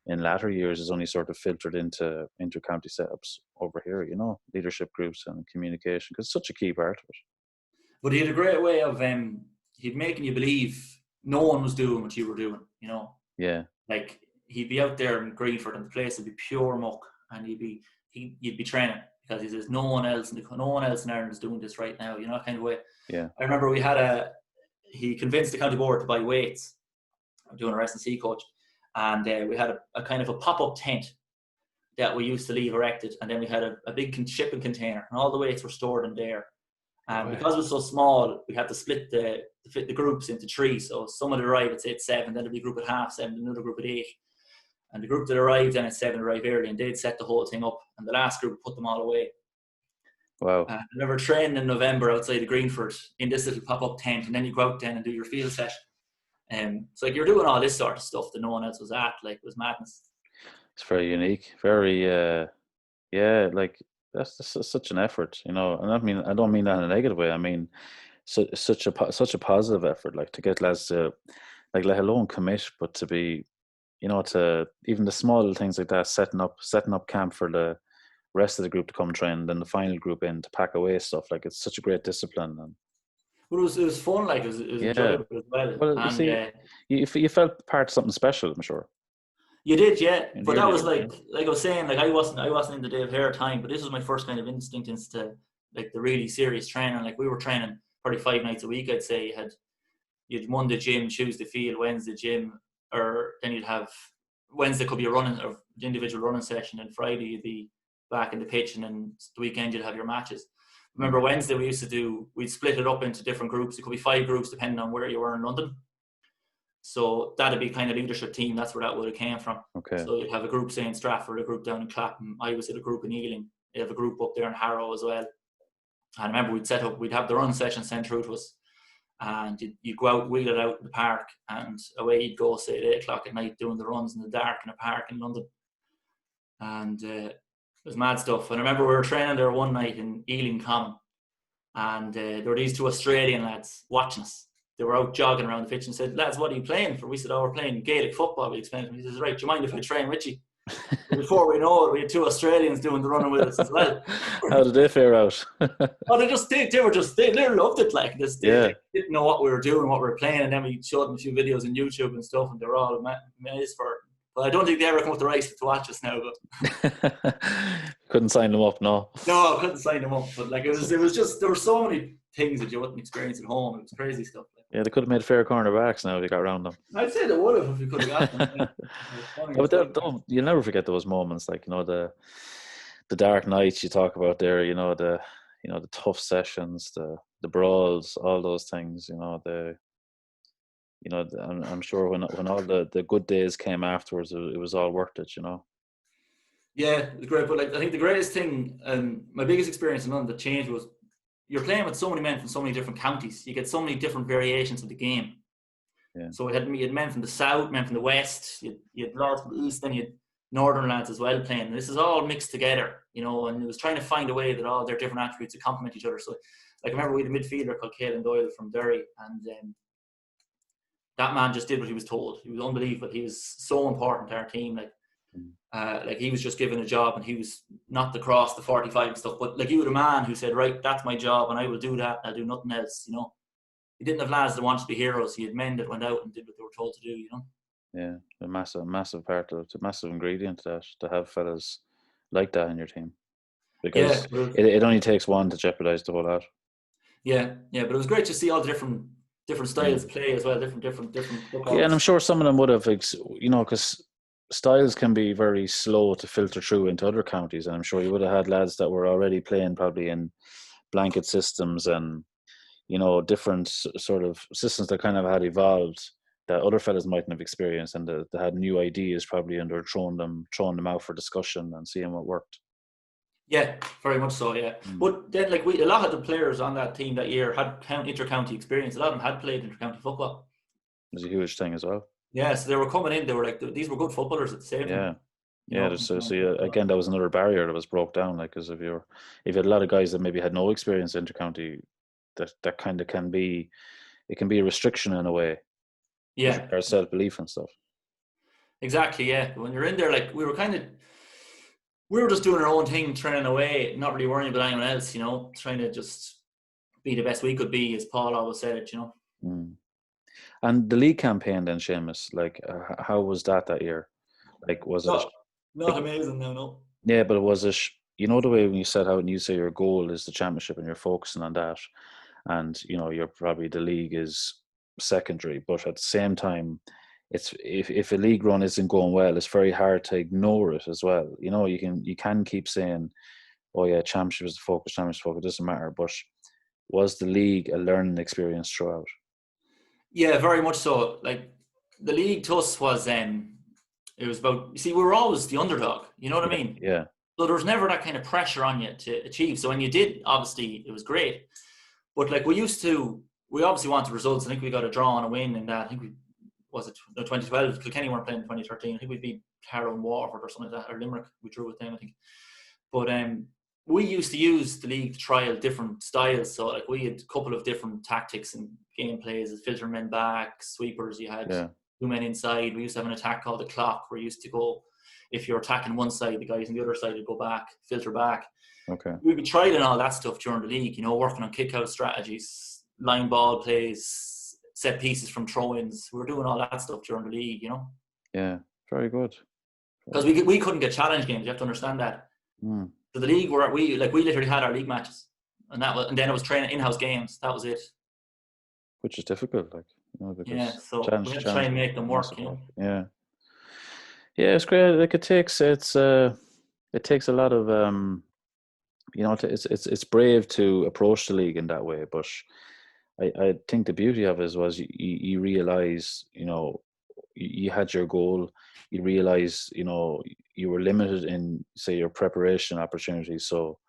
A: in latter years is only sort of filtered into inter-county setups over here, leadership groups and communication, because it's such a key part of it.
B: But he had a great way of he'd making you believe no one was doing what you were doing,
A: Yeah.
B: Like he'd be out there in Greenford and the place would be pure muck, and you'd be training because he says no one else in Ireland is doing this right now, kind of way.
A: Yeah.
B: I remember he convinced the county board to buy weights. I'm doing a S&C coach, and we had a kind of a pop-up tent that we used to leave erected, and then we had a big shipping container, and all the weights were stored in there. And because it was so small, we had to split the groups into 3. So some would arrive at, say, at 7, then there'd be a group at 7:30, another group at 8. And the group that arrived then at 7 arrived early, and they'd set the whole thing up, and the last group put them all away.
A: Wow.
B: I remember training in November outside of Greenford in this little pop-up tent, and then you go out then and do your field session. It's like you're doing all this sort of stuff that no one else was at. Like, it was madness.
A: It's very unique. Very, like that's such an effort, and I don't mean that in a negative way. I mean, such a positive effort, like to get lads to, like, let alone commit, but to be, to even the small things like that, setting up camp for the rest of the group to come train, and then the final group in to pack away stuff. Like, it's such a great discipline. And
B: but it was fun. Like, it was enjoyable as well.
A: Well,
B: and,
A: you felt part of something special, I'm sure.
B: You did, yeah. But that was like I was saying, like I wasn't in the day of hair time, but this was my first kind of instinct into like the really serious training. Like, we were training probably 5 nights a week, I'd say. You'd Monday gym, Tuesday field, Wednesday gym, or then you'd have Wednesday could be a running or individual running session, and Friday you'd be back in the pitch, and then the weekend you'd have your matches. Remember Wednesday we'd split it up into different groups. It could be 5 groups depending on where you were in London. So that'd be kind of leadership team. That's where that would have came from.
A: Okay.
B: So you'd have a group, say, in Stratford, a group down in Clapham. I was at a group in Ealing. You have a group up there in Harrow as well. And I remember we'd have the run session sent through to us. And you'd go out, wheel it out in the park, and away you'd go, say, at 8 o'clock at night, doing the runs in the dark in a park in London. And it was mad stuff. And I remember we were training there one night in Ealing Common. And there were these 2 Australian lads watching us. They were out jogging around the pitch and said, "Lads, what are you playing for?" We said, "Oh, we're playing Gaelic football." We explained to him. He says, "Right, do you mind if I train with you?" Before we know it, we had 2 Australians doing the running with us as well.
A: How did they fare out?
B: Oh, they loved it. Like, they didn't know what we were doing, what we were playing, and then we showed them a few videos on YouTube and stuff, and they were all amazed for it. But I don't think they ever come up the right to watch us now. But
A: couldn't sign them up, no.
B: No, I couldn't sign them up. But like, it was just, there were so many things that you wouldn't experience at home. It was crazy stuff.
A: Yeah, they could have made fair cornerbacks now if they got around them.
B: I'd say they would have if we could have got them. Yeah.
A: But you'll never forget those moments, like, the dark nights you talk about there, the tough sessions, the brawls, all those things, I'm sure when all the good days came afterwards, it was all worth it,
B: Yeah, it was great. But like, I think the greatest thing, my biggest experience in London that changed was you're playing with so many men from so many different counties. You get so many different variations of the game.
A: Yeah.
B: So you had men from the south, men from the west, you had lads from the east, then you had northern lads as well playing. And this is all mixed together, and it was trying to find a way that all their different attributes would complement each other. So, like, I remember we had a midfielder called Caelan Doyle from Derry, and that man just did what he was told. He was unbelievable. He was so important to our team. Like he was just given a job, and he was not the cross, the 45 and stuff. But like, you had a man who said, "Right, that's my job, and I will do that. I'll do nothing else." He didn't have lads that wanted to be heroes. He had men that went out and did what they were told to do.
A: Yeah, a massive part of it, a massive ingredient to that, to have fellas like that in your team, because it only takes one to jeopardize the whole lot.
B: Yeah, but it was great to see all the different styles play as well, different.
A: Yeah, and I'm sure some of them would have, because styles can be very slow to filter through into other counties, and I'm sure you would have had lads that were already playing probably in blanket systems and different sort of systems that kind of had evolved that other fellas mightn't have experienced, and they had new ideas probably, and they're throwing them out for discussion and seeing what worked.
B: Yeah, very much so. Yeah, but then like a lot of the players on that team that year had inter-county experience. A lot of them had played inter-county football.
A: It was a huge thing as well.
B: Yeah, so they were coming in. They were like, these were good footballers at the same time.
A: Yeah, again, that was another barrier that was broke down. Like, because if you had a lot of guys that maybe had no experience intercounty, that kind of can be a restriction in a way.
B: Yeah,
A: Our self belief and stuff.
B: exactly. Yeah, when you're in there, like we were just doing our own thing, training away, not really worrying about anyone else. Trying to just be the best we could be, as Paul always said it.
A: Mm. And the league campaign then, Seamus, like how was that year? Like, was it
B: not amazing? No.
A: Yeah, but was it, the way when you set out and you say your goal is the championship and you're focusing on that, and you're probably, the league is secondary, but at the same time, it's if a league run isn't going well, it's very hard to ignore it as well. You can keep saying, oh yeah, championship is the focus, it doesn't matter. But was the league a learning experience throughout?
B: Yeah, very much so. Like the league to us was it was about, you see, we were always the underdog, you know what I mean?
A: Yeah.
B: So there was never that kind of pressure on you to achieve. So when you did, obviously it was great. But like we obviously wanted results. I think we got a draw and a win in that. I think 2012, Kilkenny weren't playing in 2013. I think we beat Carlow and Waterford or something like that, or Limerick. We drew with them, I think. But we used to use the league to trial different styles. So like we had a couple of different tactics and game plays, filtering men back, sweepers. You had 2 men inside. We used to have an attack called the clock, where you used to go, if you're attacking one side, the guys on the other side would go back, filter back.
A: Okay.
B: We'd be trialing all that stuff during the league, working on kick-out strategies, line ball plays, set pieces from throw-ins. We were doing all that stuff during the league,
A: Yeah, very good.
B: Because we couldn't get challenge games. You have to understand that.
A: Mm.
B: So the league, we literally had our league matches, and then it was training in-house games. That was it.
A: Which is difficult, because
B: so we had to try and make them work,
A: Yeah, it's great. Like it takes a lot of it's brave to approach the league in that way, but I think the beauty of it was you realize, you had your goal, you realize, you were limited in, say, your preparation opportunities. So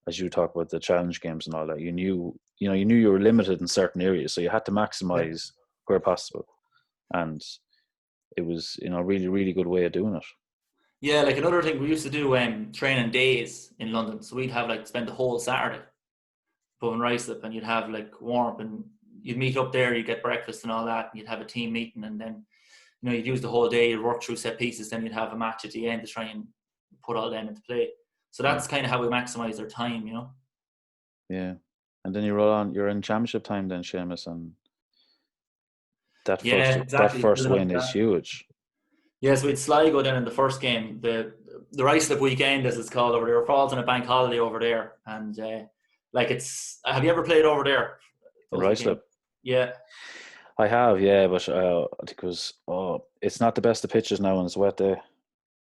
A: as you talk about the challenge games and all that, you knew you were limited in certain areas, so you had to maximize where possible. And it was, really, really good way of doing it.
B: Yeah, like another thing, we used to do training days in London. So we'd have spend the whole Saturday putting rice up, and you'd have warm up, and you'd meet up there, you'd get breakfast and all that, and you'd have a team meeting, and then you'd use the whole day, you'd work through set pieces, then you'd have a match at the end to try and put all them into play. So that's kind of how we maximise our time,
A: Yeah. And then you're in championship time then, Seamus, and that first win is huge.
B: Yes, we had Sligo then in the first game. The Ricelip weekend, as it's called over there, falls on a bank holiday over there, and have you ever played over there?
A: Ricelip?
B: Yeah,
A: I have, but I think it's not the best of pitches now, and it's a wet day.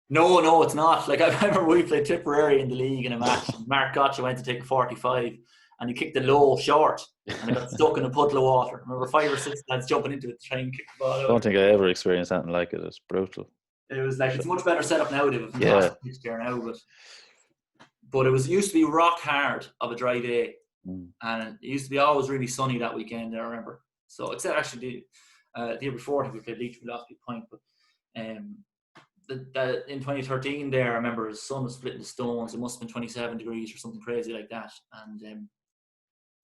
B: No, it's not. I remember we played Tipperary in the league in a match. Mark Gotcha went to take a 45, and he kicked the low short, and it got stuck in a puddle of water. I remember 5 or 6 lads jumping into it to try and kick the ball out.
A: I don't think I ever experienced anything like it. It's brutal.
B: It was it's a much better setup now. They've pitch there now, but it used to be rock hard of a dry day, and it used to be always really sunny that weekend. I remember. So except actually the year before, we played Leitch, we lost a point, but in 2013 there, I remember the sun was split into stones. It must have been 27 degrees or something crazy like that, and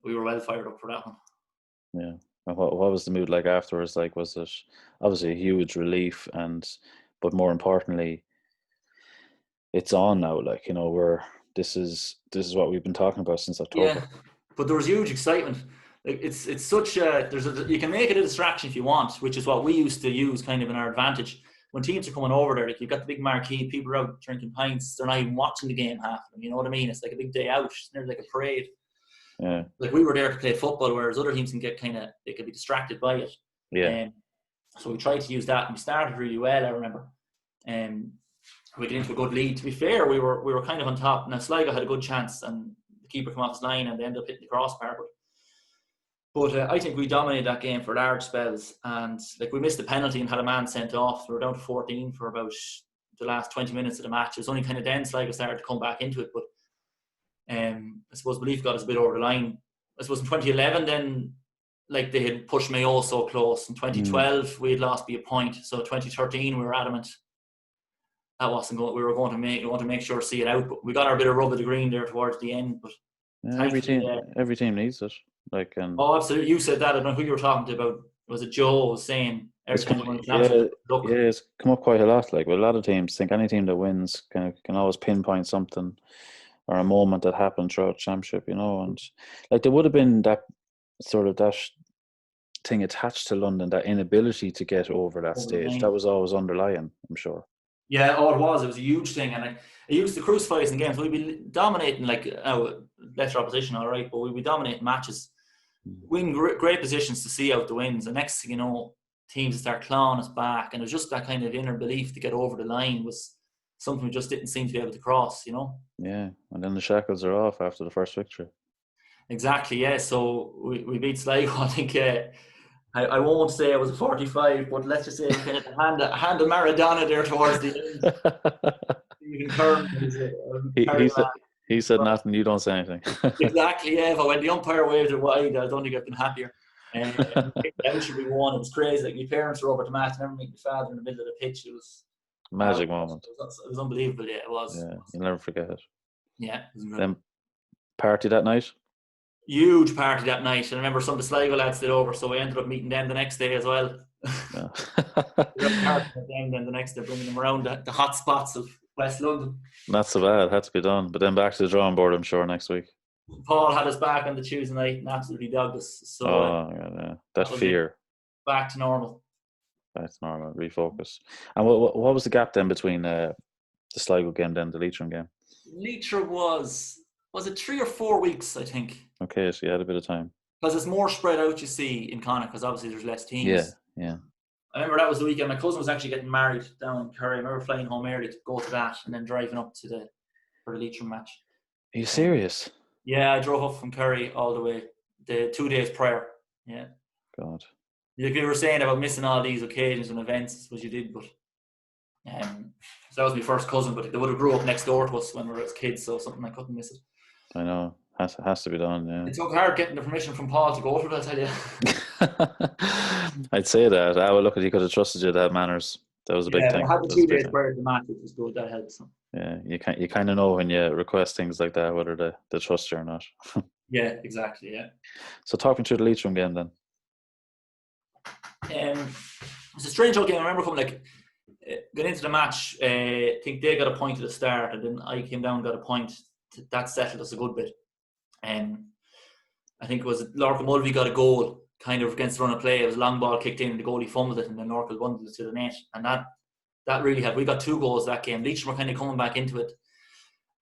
B: we were well fired up for that one. Yeah.
A: And what was the mood like afterwards? Was it obviously a huge relief, but more importantly, it's on now. This is what we've been talking about since October.
B: Yeah, but there was huge excitement. It's such you can make it a distraction if you want, which is what we used to use kind of in our advantage. When teams are coming over there, you've got the big marquee, people are out drinking pints, they're not even watching the game, half of them, you know what I mean? It's like a big day out, it's nearly like a parade.
A: Yeah.
B: We were there to play football, whereas other teams can get they could be distracted by it.
A: Yeah.
B: So we tried to use that, and we started really well, I remember. We got into a good lead. To be fair, we were kind of on top. Now Sligo had a good chance, and the keeper came off his line, and they ended up hitting the crossbar. But I think we dominated that game for large spells, and we missed a penalty and had a man sent off. We were down to 14 for about the last 20 minutes of the match. It was only kind of then Sligo started to come back into it, but I suppose belief got us a bit over the line. I suppose in 2011 then, they had pushed Mayo so close. In 2012 we had lost by a point. So 2013 we were adamant. that wasn't going. We want to make sure to see it out, but we got our bit of rub of the green there towards the end. But
A: Yeah, every team needs it. Like,
B: oh, absolutely. You said that. I don't know who you were talking to about. Was it Joe was saying every time you win a championship?
A: It's come up quite a lot. Like, with a lot of teams, think any team that wins can always pinpoint something or a moment that happened throughout the championship, and like there would have been that sort of that thing attached to London, that inability to get over that stage. That was always underlying, I'm sure.
B: Yeah, it was a huge thing, and it used to crucify us in games. We'd be dominating, lesser opposition, all right, but we'd be dominating matches, win great positions to see out the wins, and next thing you know, teams start clawing us back, and it was just that kind of inner belief to get over the line was something we just didn't seem to be able to cross,
A: Yeah, and then the shackles are off after the first victory.
B: Exactly, yeah. So we beat Sligo. I think I won't say it was a 45, but let's just say it kind of a hand of Maradona there towards the end.
A: He said nothing, you don't say anything.
B: Exactly, yeah. But when the umpire waved it wide, I don't think I've been happier. Eventually we won. It was crazy. Like, my parents were over the match, and I remember meeting my father in the middle of the pitch. It was
A: magic moment.
B: It was unbelievable. Yeah, it was.
A: Yeah, you'll never forget it.
B: Yeah.
A: Then party that night.
B: Huge party that night. And I remember some of the Sligo lads stayed over, so we ended up meeting them the next day as well.
A: Yeah.
B: We were partying with them then the next day, bringing them around the hot spots of West London.
A: Not so bad. Had to be done. But then back to the drawing board, I'm sure, next week.
B: Paul had us back on the Tuesday night and absolutely dogged us. So,
A: yeah. That fear.
B: Back to normal.
A: Back to normal. Refocus. And what was the gap then between the Sligo game then the Leitrim game?
B: Leitrim was it 3 or 4 weeks, I think.
A: Okay, so you had a bit of time.
B: Because it's more spread out, you see, in Connacht, because obviously there's less teams.
A: Yeah.
B: I remember that was the weekend. My cousin was actually getting married down in Kerry. I remember flying home early to go to that and then driving up for the Leitrim match.
A: Are you serious?
B: Yeah, I drove up from Kerry all the way the 2 days prior. Yeah.
A: God.
B: Like you were saying about missing all these occasions and events, which you did, but so that was my first cousin, but they would have grew up next door to us when we were kids, so something I couldn't miss it.
A: I know. Has to be done, yeah.
B: It took hard getting the permission from Paul to go to it, I'll tell you.
A: I'd say that. Well, look, he could have trusted you to have manners. That was a big thing.
B: I had the 2 days prior to the match, which was good. That helps.
A: Yeah, you kind of know when you request things like that whether they trust you or not.
B: Yeah, exactly. Yeah.
A: So talking through the Leitrim game then.
B: It's a strange old game. I remember coming going into the match. I think they got a point at the start, and then I came down and got a point. That settled us a good bit. I think it was Lorcan Mulvey got a goal kind of against the run of play. It was a long ball kicked in, and the goalie fumbled it, and then Lorcan bundled it to the net, and that really helped. We got 2 goals that game. Leitrim were kind of coming back into it,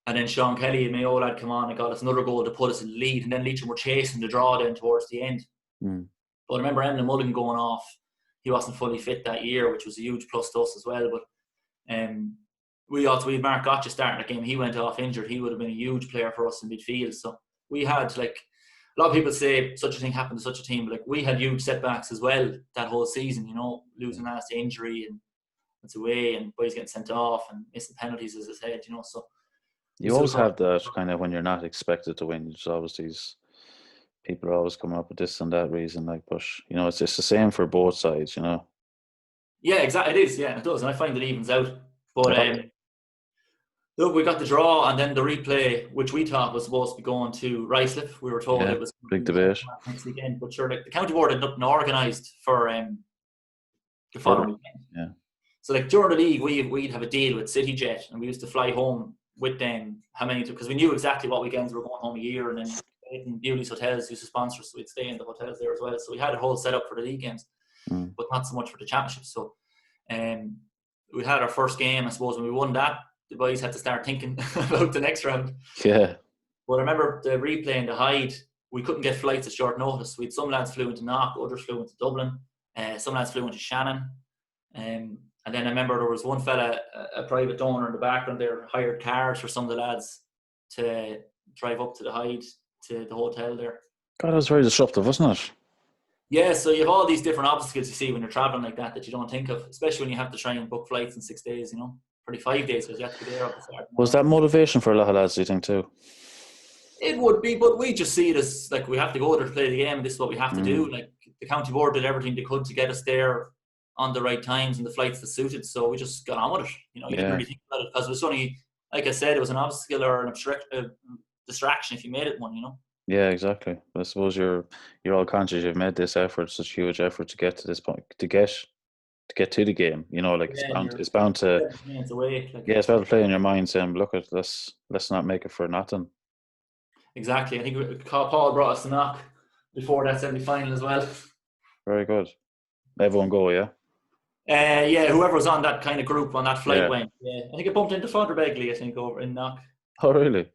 B: and then Sean Kelly and Mayo lad come on and got us another goal to put us in the lead, and then Leitrim were chasing the draw then towards the end. But I remember Emlyn Mulligan going off. He wasn't fully fit that year, which was a huge plus to us as well. But we had Mark Gotcha starting the game. He went off injured. He would have been a huge player for us in midfield. So we had a lot of people say such a thing happened to such a team, but we had huge setbacks as well that whole season. Losing us to injury and it's away, and boys getting sent off and missing penalties, as I said. So
A: you always have that kind of when you're not expected to win. There's always these people are always coming up with this and that reason, but it's just the same for both sides.
B: Yeah, exactly. It is. Yeah, it does, and I find it evens out. But look, we got the draw, and then the replay, which we thought was supposed to be going to Ruislip. We were told it was
A: big debate
B: next weekend, but sure, the county board had nothing organised for the following weekend.
A: Yeah. So
B: during the league, we'd have a deal with CityJet, and we used to fly home with them. How many? Because we knew exactly what weekends we were going home a year, and then Beauty's Hotels used to sponsor us, so we'd stay in the hotels there as well. So we had a whole setup for the league games, but not so much for the championship. So we had our first game, I suppose. When we won that, the boys had to start thinking about the next round.
A: Yeah.
B: But I remember the replay in the Hyde, we couldn't get flights at short notice. We had some lads flew into Knock, others flew into Dublin, some lads flew into Shannon. And then I remember there was one fella, a private donor in the background there, hired cars for some of the lads to drive up to the Hyde, to the hotel there.
A: God, that was very disruptive, wasn't it?
B: Yeah, so you have all these different obstacles you see when you're travelling like that you don't think of, especially when you have to try and book flights in 6 days, 35 days, because you have to be there at the start.
A: Was that motivation for a lot of lads, do you think, too?
B: It would be, but we just see it as, we have to go there to play the game, this is what we have to do. The county board did everything they could to get us there on the right times and the flights that suited. So we just got on with it. You know, you didn't really think about it because it was only, like I said, it was an obstacle or an distraction if you made it one, you know.
A: Yeah, exactly. I suppose you're all conscious you've made this effort, such huge effort to get to this point, to get to the game. You know, like
B: Yeah,
A: it's bound to
B: 7 minutes away. Like,
A: it's bound to play in your mind saying, look at let's not make it for nothing.
B: exactly. I think Paul brought us a knock before that semi-final as well.
A: Very good. Everyone go, yeah.
B: Yeah, whoever was on that kind of group on that flight
A: Yeah.
B: went. Yeah, I think it bumped into Father Begley, I think, over in Knock.
A: Oh, really?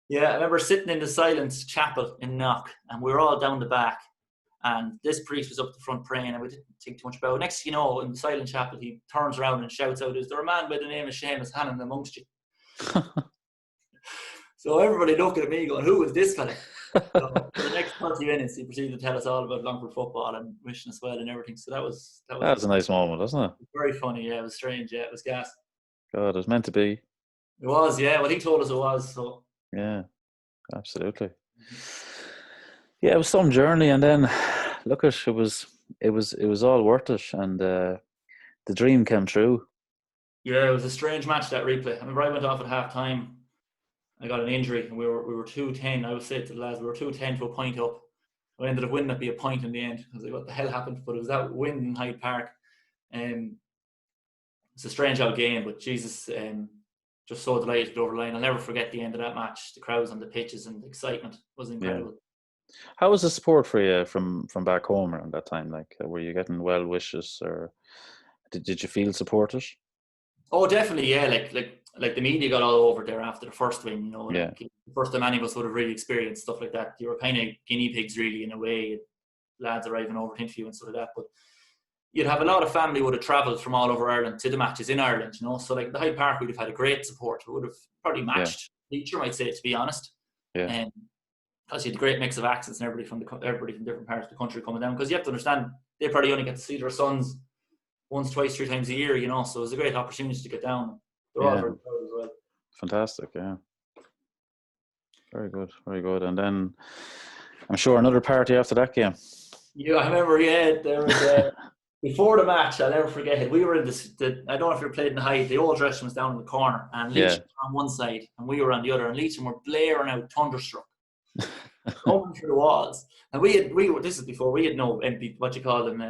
B: Yeah, I remember sitting in the Silence Chapel in Knock, and we were all down the back, and this priest was up the front praying, and we didn't think too much about it. Next thing you know, in the Silent Chapel, he turns around and shouts out, "Is there a man by the name of Seamus Hannon amongst you?" So everybody looking at me going, "Who is this fella?" So for the next 30 minutes, he proceeded to tell us all about Longford football and wishing us well and everything. So that was
A: That's a nice moment, wasn't it?
B: very funny. Yeah, it was strange. Yeah, it was gas.
A: God, it was meant to be.
B: It was. Yeah, well, he told us it was. So
A: Yeah, absolutely. Yeah, it was some journey, and then look at it was all worth it, and the dream came true.
B: yeah, it was a strange match, that replay. I remember I went off at half time. I got an injury, and we were 2-10. I would say to the lads, we were 2-10 to a point up. I ended up winning it by a point in the end. I was like, what the hell happened? But it was that win in Hyde Park. It's a strange old game, but Jesus, just so delighted over the line. I'll never forget the end of that match. The crowds on the pitches and the excitement was incredible.
A: Yeah. How was the support for you from back home around that time? Like, were you getting well wishes, or did you feel supported?
B: Oh, definitely, yeah. Like the media got all over there after the first win. You know, like the first time any of us would have really experienced stuff like that. You were kind of guinea pigs, really, in a way. Lads arriving over to interview and stuff like that, but you'd have a lot of family would have travelled from all over Ireland to the matches in Ireland, you know. So like the Hyde Park would have had a great support. It would have probably matched Leitcher, might say, to be honest.
A: Yeah.
B: Because you had a great mix of accents and everybody from different parts of the country coming down. Because you have to understand, they probably only get to see their sons once, twice, 3 times a year, you know. So it was a great opportunity to get down. They're all very proud as well.
A: Fantastic, yeah. Very good, very good. And then I'm sure another party after that game.
B: Yeah, I remember. Yeah, there was before the match. I'll never forget it. We were in I don't know if you played in the Hyde. The old dressing room was down in the corner, and Leitch was on one side, and we were on the other. And Leitch were blaring out "Thunderstruck," coming through the walls. And we were. This is before we had no MP, what you call them,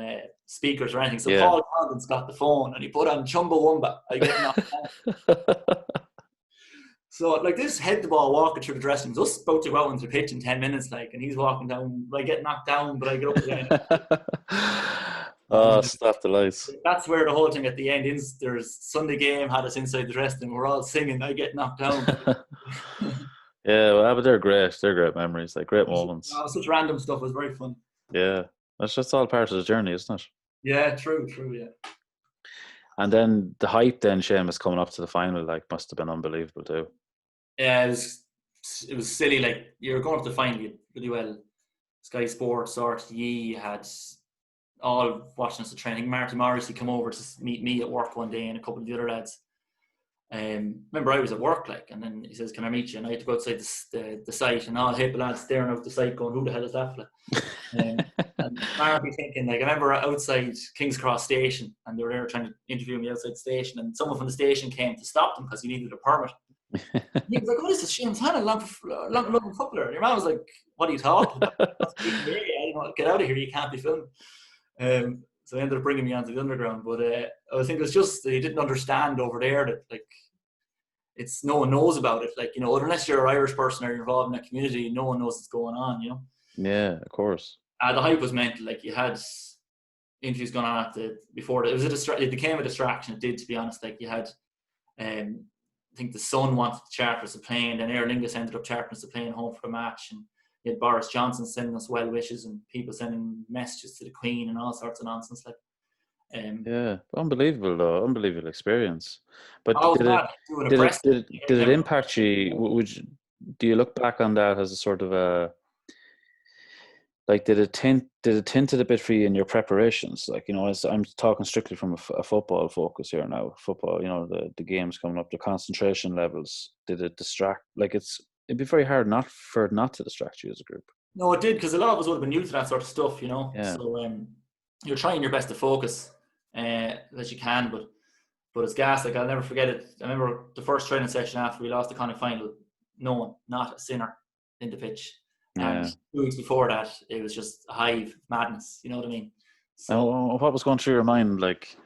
B: speakers or anything. So Paul Collins got the phone and he put on Chumbawamba. I get knocked down. So like this head the ball walking through the dressing room, just about to go out into the pitch in 10 minutes, like, and he's walking down. I get knocked down, but I get up again.
A: Stop the lights.
B: That's where the whole thing at the end is. There's Sunday game had us inside the dressing room. We're all singing. I get knocked down.
A: Yeah, well, but they're great. They're great memories, like great moments.
B: Such random stuff. It was very fun.
A: Yeah, that's just all part of the journey, isn't it?
B: Yeah, true, yeah.
A: And then the hype, then Seamus coming up to the final, like, must have been unbelievable too.
B: Yeah, it was silly. Like, you're going up to the final really well. Sky Sports, RTE had all watching us at training. Marty Morrissey come over to meet me at work one day and a couple of the other lads. Remember, I was at work, like, and then he says, "Can I meet you?" And I had to go outside the site, and all the lads staring out the site, going, "Who the hell is that fella?" And Marty thinking, like, I remember outside King's Cross Station, and they were there trying to interview me outside the station, and someone from the station came to stop them because he needed a permit. He was like, "What is this, Seamus Hannon, Longford footballer?" And your man was like, "What are you talking about? Get out of here! You can't be filmed." So they ended up bringing me onto the underground, but I think it was just they didn't understand over there that, like, it's no one knows about it. Like, you know, unless you're an Irish person or you're involved in that community, no one knows what's going on. You know.
A: Yeah, of course.
B: The hype was mental. Like, you had interviews going on before it was it became a distraction. It did, to be honest. Like, you had, I think the Sun wanted to charter us a plane, and Aer Lingus ended up chartering us a plane home for the match, and you had Boris Johnson sending us well wishes and people sending messages to the Queen and all sorts of nonsense. Like,
A: yeah, unbelievable though, unbelievable experience. But did it impact you? Do you look back on that as a sort of a, like, did it tint it a bit for you in your preparations? Like, you know, as I'm talking strictly from a football focus here now. Football, you know, the games coming up, the concentration levels. Did it distract? Like, it'd be very hard not to distract you as a group.
B: No, it did, because a lot of us would have been new to that sort of stuff, you know.
A: Yeah.
B: So you're trying your best to focus. that you can, but it's gas. Like, I'll never forget it. I remember the first training session after we lost the Connacht final, no one, not a sinner in the pitch. And 2 weeks before that, it was just a hive madness. You know what I mean?
A: So, what was going through your mind, like,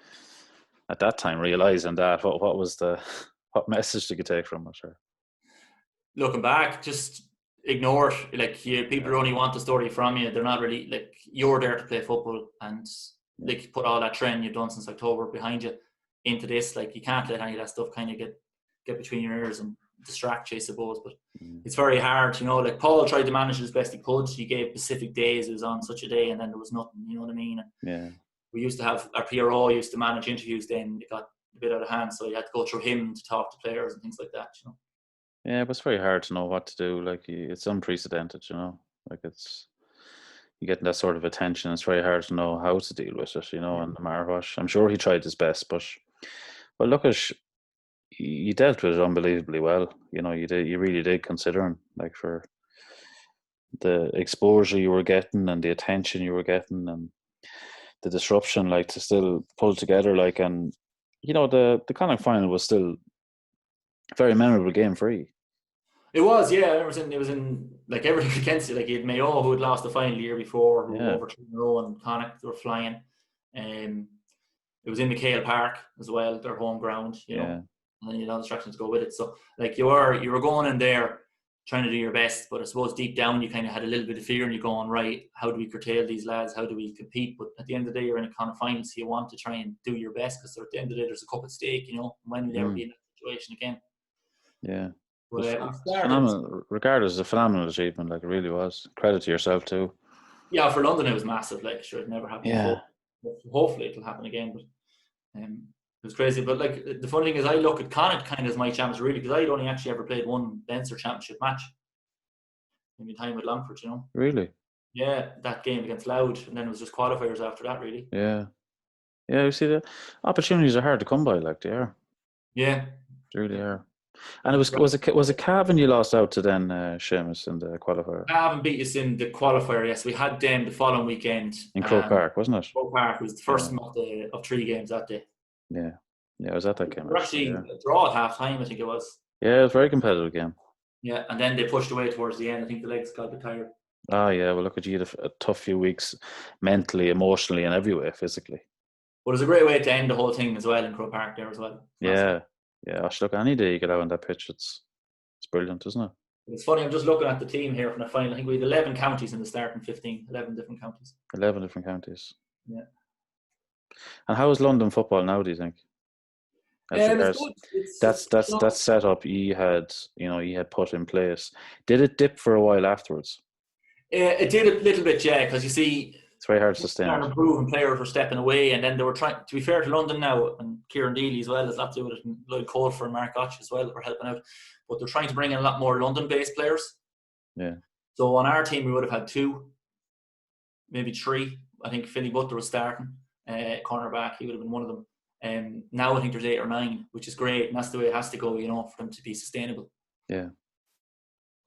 A: at that time, realising that? What was what message did you take from it? Or?
B: Looking back, just ignore it. Like, people only want the story from you. They're not really, like, you're there to play football, and like, put all that training you've done since October behind you into this. Like, you can't let any of that stuff kind of get between your ears and distract you, I suppose. But it's very hard, you know. Like, Paul tried to manage it as best he could. He gave specific days. It was on such a day, and then there was nothing. You know what I mean?
A: Yeah.
B: We used to have our PRO used to manage interviews. Then it got a bit out of hand, so you had to go through him to talk to players and things like that. You know.
A: Yeah, but it's very hard to know what to do. Like, it's unprecedented, you know. Like, you getting that sort of attention. It's very hard to know how to deal with it, you know. And no matter what, I'm sure he tried his best, but look at. You dealt with it unbelievably well. You know, you did. You really did, considering, like, for the exposure you were getting and the attention you were getting and the disruption, like, to still pull together, like, and you know, the Connacht final was still a very memorable game for you.
B: It was, yeah. I remember it was in like everything against it. Like, you had Mayo, who had lost the final the year before, who were over 2 in a row, and Connacht were flying. It was in the Kale Park as well, their home ground, you know. And then you had distractions to go with it. So, like, you were going in there trying to do your best, but I suppose deep down you kind of had a little bit of fear, and you're going, right, how do we curtail these lads? How do we compete? But at the end of the day, you're in a Connacht final, so you want to try and do your best, because at the end of the day, there's a cup at stake, you know. When will you ever be in that situation again?
A: Yeah.
B: But
A: phenomenal, regardless, a phenomenal achievement. Like, it really was. Credit to yourself too.
B: Yeah, for London it was massive. Like, sure, it never happened before. Hopefully it'll happen again. But it was crazy. But, like, the funny thing is, I look at Connacht kind of as my championship, really, because I'd only actually ever played one Leinster championship match in my time with Longford, you know.
A: Really?
B: Yeah, that game against Louth, and then it was just qualifiers after that, really.
A: Yeah. You see, the opportunities are hard to come by, like, they are.
B: Yeah.
A: They really are. And it was it Cavan you lost out to then, Seamus, in the qualifier?
B: Cavan beat us in the qualifier, yes. We had them the following weekend.
A: In Croke Park, wasn't it?
B: Croke Park was the first of 3 games that day.
A: Yeah. Yeah, I was at that game.
B: We were actually a draw at half time, I think it was.
A: Yeah, it was a very competitive game.
B: Yeah, and then they pushed away towards the end. I think the legs got a bit tired.
A: Oh, yeah. Well, look at you, a tough few weeks, mentally, emotionally, and every way, physically.
B: But it was a great way to end the whole thing as well in Croke Park there as well.
A: Yeah. Yeah, look, any day you get out on that pitch, it's brilliant, isn't it?
B: It's funny, I'm just looking at the team here from the final. I think we had 11 counties in the starting 15, 11 different counties.
A: 11 different counties.
B: Yeah.
A: And how is London football now, do you think? That setup you had put in place. Did it dip for a while afterwards?
B: It did a little bit, yeah, because you see,
A: it's very hard to sustain.
B: Improving players were stepping away, and then they were trying. To be fair to London now, and Kieran Deely as well, there's a lot to do with it, and Lloyd Colfer and Mark Gotch as well that were helping out. But they're trying to bring in a lot more London-based players.
A: Yeah.
B: So on our team, we would have had 2, maybe 3. I think Philly Butler was starting, cornerback. He would have been one of them. Now I think there's 8 or 9, which is great, and that's the way it has to go, you know, for them to be sustainable.
A: Yeah.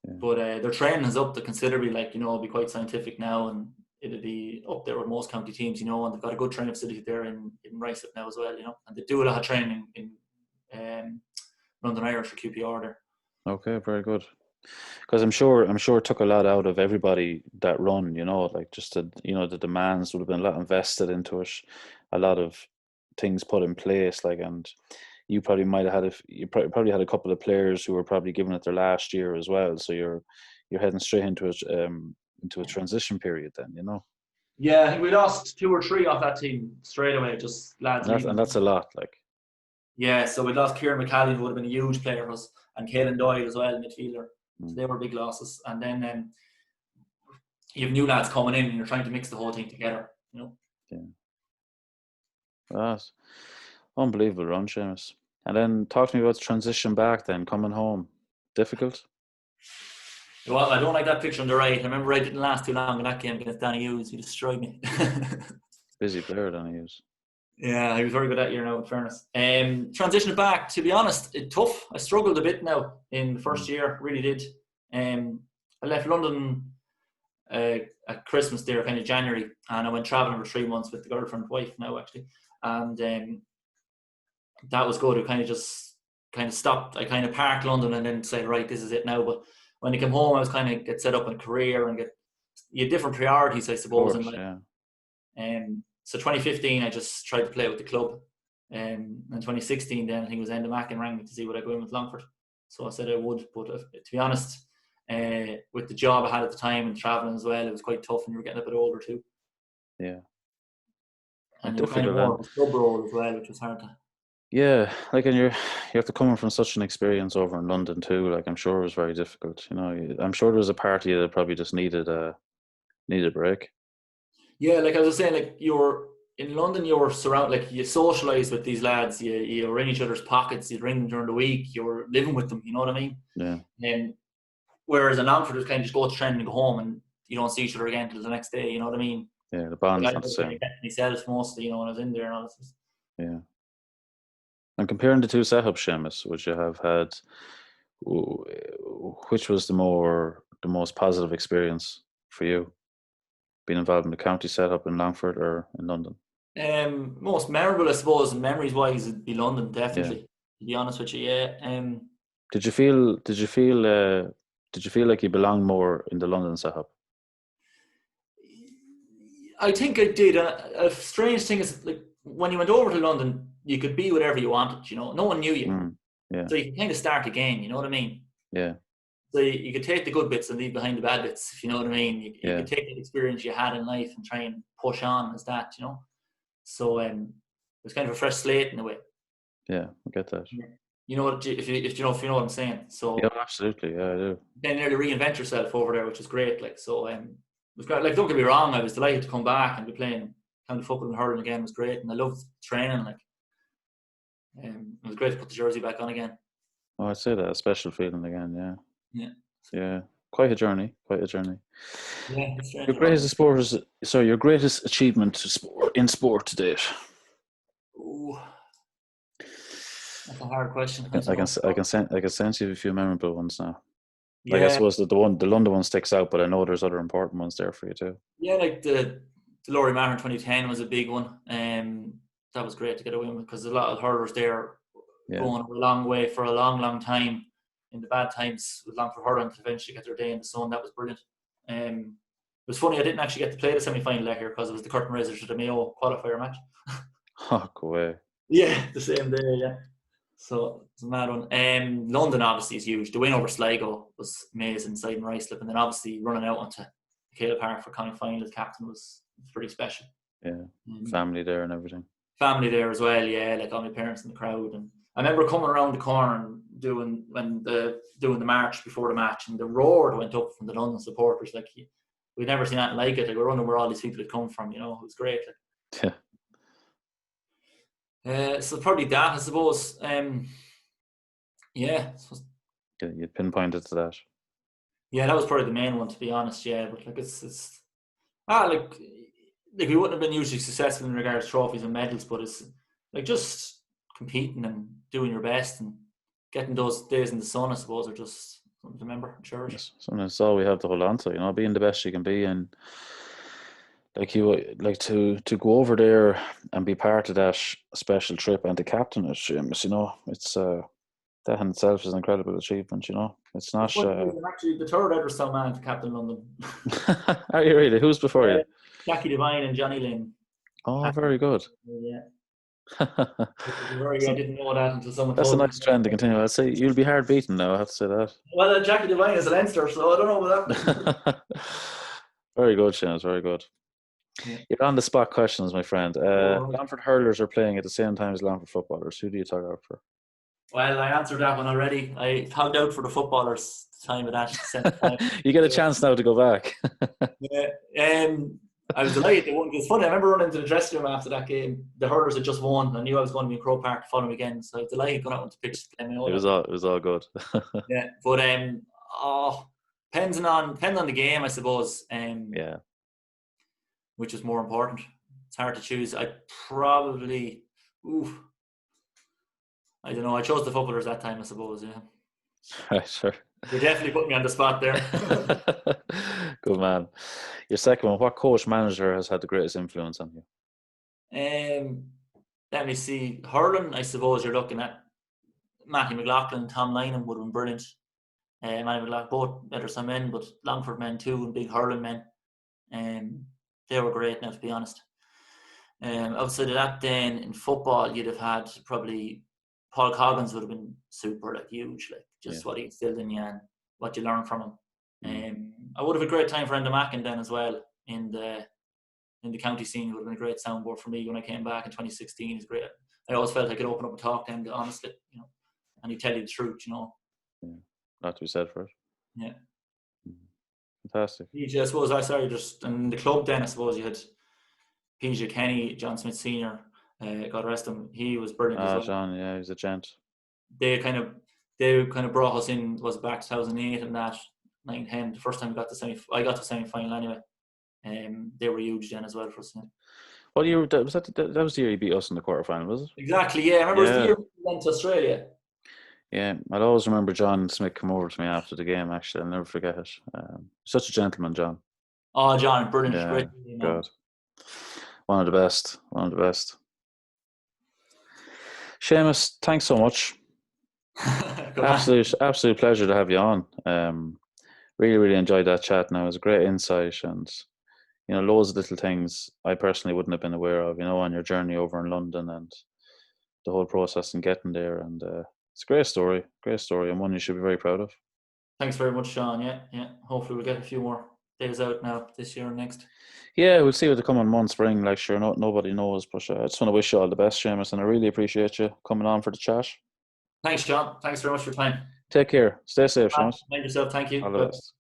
B: But their training is up to considerably, like, you know, it'll be quite scientific now, and it'll be up there with most county teams, you know, and they've got a good training facility there in Rice now as well, you know, and they do a lot of training in London Irish for QPR there.
A: Okay, very good. Because I'm sure it took a lot out of everybody that run, you know, like, just the demands would have been a lot invested into it, a lot of things put in place, like, and you probably might have had a couple of players who were probably giving it their last year as well, so you're heading straight into a transition period then, you know.
B: Yeah, I think we lost 2 or 3 off that team straight away, just lads.
A: And that's a lot, like.
B: Yeah, so we lost Kieran McCallion, who would have been a huge player for us, and Caelan Doyle as well, midfielder. So they were big losses. And then you have new lads coming in, and you're trying to mix the whole thing together, you know.
A: Yeah. That's unbelievable run, Seamus. And then talk to me about the transition back then, coming home. Difficult?
B: Well, I don't like that picture on the right. I remember I didn't last too long in that game against Danny Hughes. He destroyed me.
A: Busy player, Danny Hughes.
B: Yeah, he was very good that year now, in fairness. Transitioning back, to be honest, tough. I struggled a bit now in the first year, really did. I left London at Christmas there, kind of January, and I went travelling for 3 months with the wife now, actually. and that was good. It kind of stopped. I kind of parked London and then said, right, this is it now. But when I came home, I was kind of get set up in a career and you had different priorities, I suppose.
A: Of course,
B: So 2015, I just tried to play with the club. And 2016, then I think it was Enda Macken rang me to see would I go in with Longford. So I said I would, but to be honest, with the job I had at the time and travelling as well, it was quite tough, and you were getting a bit older too.
A: Yeah.
B: And you were kind of more of a sub role as well, which was hard to.
A: Yeah, like, and you have to come from such an experience over in London too. Like, I'm sure it was very difficult. I'm sure there was a party that probably just needed a break.
B: Yeah, like I was saying, like you're in London, you're surrounded, like you socialise with these lads. You're in each other's pockets. You ring them during the week. You're living with them. You know what I mean?
A: Yeah.
B: And whereas in Longford, it's kind of just go to training and go home, and you don't see each other again until the next day. You know what I mean?
A: Yeah, the bond's
B: like,
A: not the same.
B: Myself mostly, when I was in there and all this.
A: Yeah. And comparing the two setups, Seamus, would you have had, which was the most positive experience for you, being involved in the county setup in Longford or in London?
B: Most memorable, I suppose, memories wise, would be London, definitely. To be honest with you, yeah.
A: Did you feel like you belonged more in the London setup?
B: I think I did. A strange thing is, like, when you went over to London, you could be whatever you wanted. No one knew you, so you can kind of start again. You know what I mean?
A: Yeah.
B: So you could take the good bits and leave behind the bad bits. If you know what I mean, you could take the experience you had in life and try and push on as that. So it was kind of a fresh slate in a way.
A: Yeah, I get that.
B: You know what? If you know what I'm saying. So
A: yeah, absolutely. Yeah, I do.
B: Then nearly reinvent yourself over there, which is great. Like, so it was great. Like, don't get me wrong, I was delighted to come back and be playing county football and hurling again. It was great, and I loved training. Like, it was great to put the jersey back on again.
A: Oh, I'd say that, a special feeling again. Yeah.
B: Yeah.
A: Yeah. Quite a journey.
B: Yeah, it's strange.
A: Your greatest achievement in sport to date?
B: Ooh, that's a hard question.
A: I can sense you have a few memorable ones now.
B: Yeah.
A: Like, I suppose the London one sticks out, but I know there's other important ones there for you too.
B: Yeah, like the Laurie Maher in 2010 was a big one. That was great to get a win with, because a lot of hurlers there going a long way for a long, long time in the bad times with Longford hurling to eventually get their day in the sun. That was brilliant. It was funny, I didn't actually get to play the semi-final that year because it was the curtain raiser to the Mayo qualifier match.
A: Oh, go away.
B: Yeah, the same day, yeah. So it's a mad one. London obviously is huge. The win over Sligo was amazing, side and Ruislip, and then obviously running out onto Caleb Park for county final as captain was pretty special.
A: Yeah, family there and everything.
B: Family there as well, yeah. Like all my parents in the crowd, and I remember coming around the corner and doing the march before the match, and the roar that went up from the London supporters. Like, we'd never seen anything like it. Like, we're wondering where all these people had come from. It was great. Like.
A: Yeah.
B: So probably that, I suppose.
A: Yeah, you pinpointed to that.
B: Yeah, that was probably the main one, to be honest. Yeah, but like it's like we wouldn't have been usually successful in regards to trophies and medals, but it's like just competing and doing your best and getting those days in the sun, I suppose, are just something to remember and cherish.
A: Yes, sometimes it's all we have to hold on to, being the best you can be, and like to go over there and be part of that special trip and to captain it, Seamus, it's that in itself is an incredible achievement. It's not.
B: I'm actually the third Edgeworthstown man to captain London.
A: Are you really? Who's before you?
B: Jackie Devine and Johnny Lynn.
A: Oh, very good.
B: Yeah. I didn't know that until someone
A: That's
B: told
A: a nice trend to continue. I'd say you'll be hard beaten now, I have to say that.
B: Well, Jackie Devine is a Leinster, so I don't know about that.
A: Very good, Seamus, very good. Yeah. You're on the spot questions, my friend. Longford hurlers are playing at the same time as Longford footballers. Who do you tug out for?
B: Well, I answered that one already. I tugged out for the footballers the time of that.
A: You get a chance now to go back.
B: Yeah. I was delighted they won. It's funny, I remember running into the dressing room after that game. The hurlers had just won. I knew I was going to be in Croke Park to follow them again, so I was delighted going out onto the pitch to play me.
A: It was all good.
B: Yeah, but depends on the game, I suppose.
A: Yeah.
B: Which is more important? It's hard to choose. I probably, I don't know. I chose the footballers that time, I suppose. Yeah.
A: Right, sure.
B: You're definitely putting me on the spot there.
A: Good man. Your second one, what coach manager has had the greatest influence on you?
B: let me see. Hurling, I suppose you're looking at Matty McLaughlin, Tom Lynham would have been brilliant. Matty McLaughlin, both Edgeworthstown men, but Longford men too, and big hurling men. They were great now, to be honest. Outside of that, then in football, you'd have had probably Paul Coggins would have been super, like huge, like just what he instilled in you and what you learn from him. I would have a great time for Enda Mackin then as well in the county scene. It would have been a great soundboard for me when I came back in 2016. He's great. I always felt I could open up and talk to him honestly, and he'd tell you the truth,
A: Yeah, not to be said for it.
B: Yeah.
A: Fantastic.
B: PJ, I suppose, just in the club then, I suppose you had PJ Kenny, John Smith Sr., God rest him, he was brilliant as well.
A: John, yeah, he's a gent.
B: They kind of brought us in, was back 2008 and that, 9-10, the first time I got to semi-final anyway. They were huge then as well for us. Yeah.
A: What year was that? That was the year you beat us in the quarterfinal, was it?
B: Exactly, yeah. I remember it was the year we went to Australia.
A: Yeah, I'd always remember John Smith come over to me after the game, actually. I'll never forget it. Such a gentleman, John.
B: Oh, John, brilliant.
A: Yeah,
B: great.
A: God. One of the best. Seamus, thanks so much. Absolute pleasure to have you on. Really enjoyed that chat. Now it was a great insight, and loads of little things I personally wouldn't have been aware of. On your journey over in London and the whole process in getting there, and it's a great story, and one you should be very proud of.
B: Thanks very much, Sean. Yeah. Hopefully we'll get a few more days out now this year and next.
A: Yeah, we'll see what the coming months bring. Like, sure, nobody knows, but I just want to wish you all the best, Seamus, and I really appreciate you coming on for the chat.
B: Thanks, Sean. Thanks very much for your time.
A: Take care. Stay safe, Seamus.
B: Mind yourself. Thank you.
A: All the best.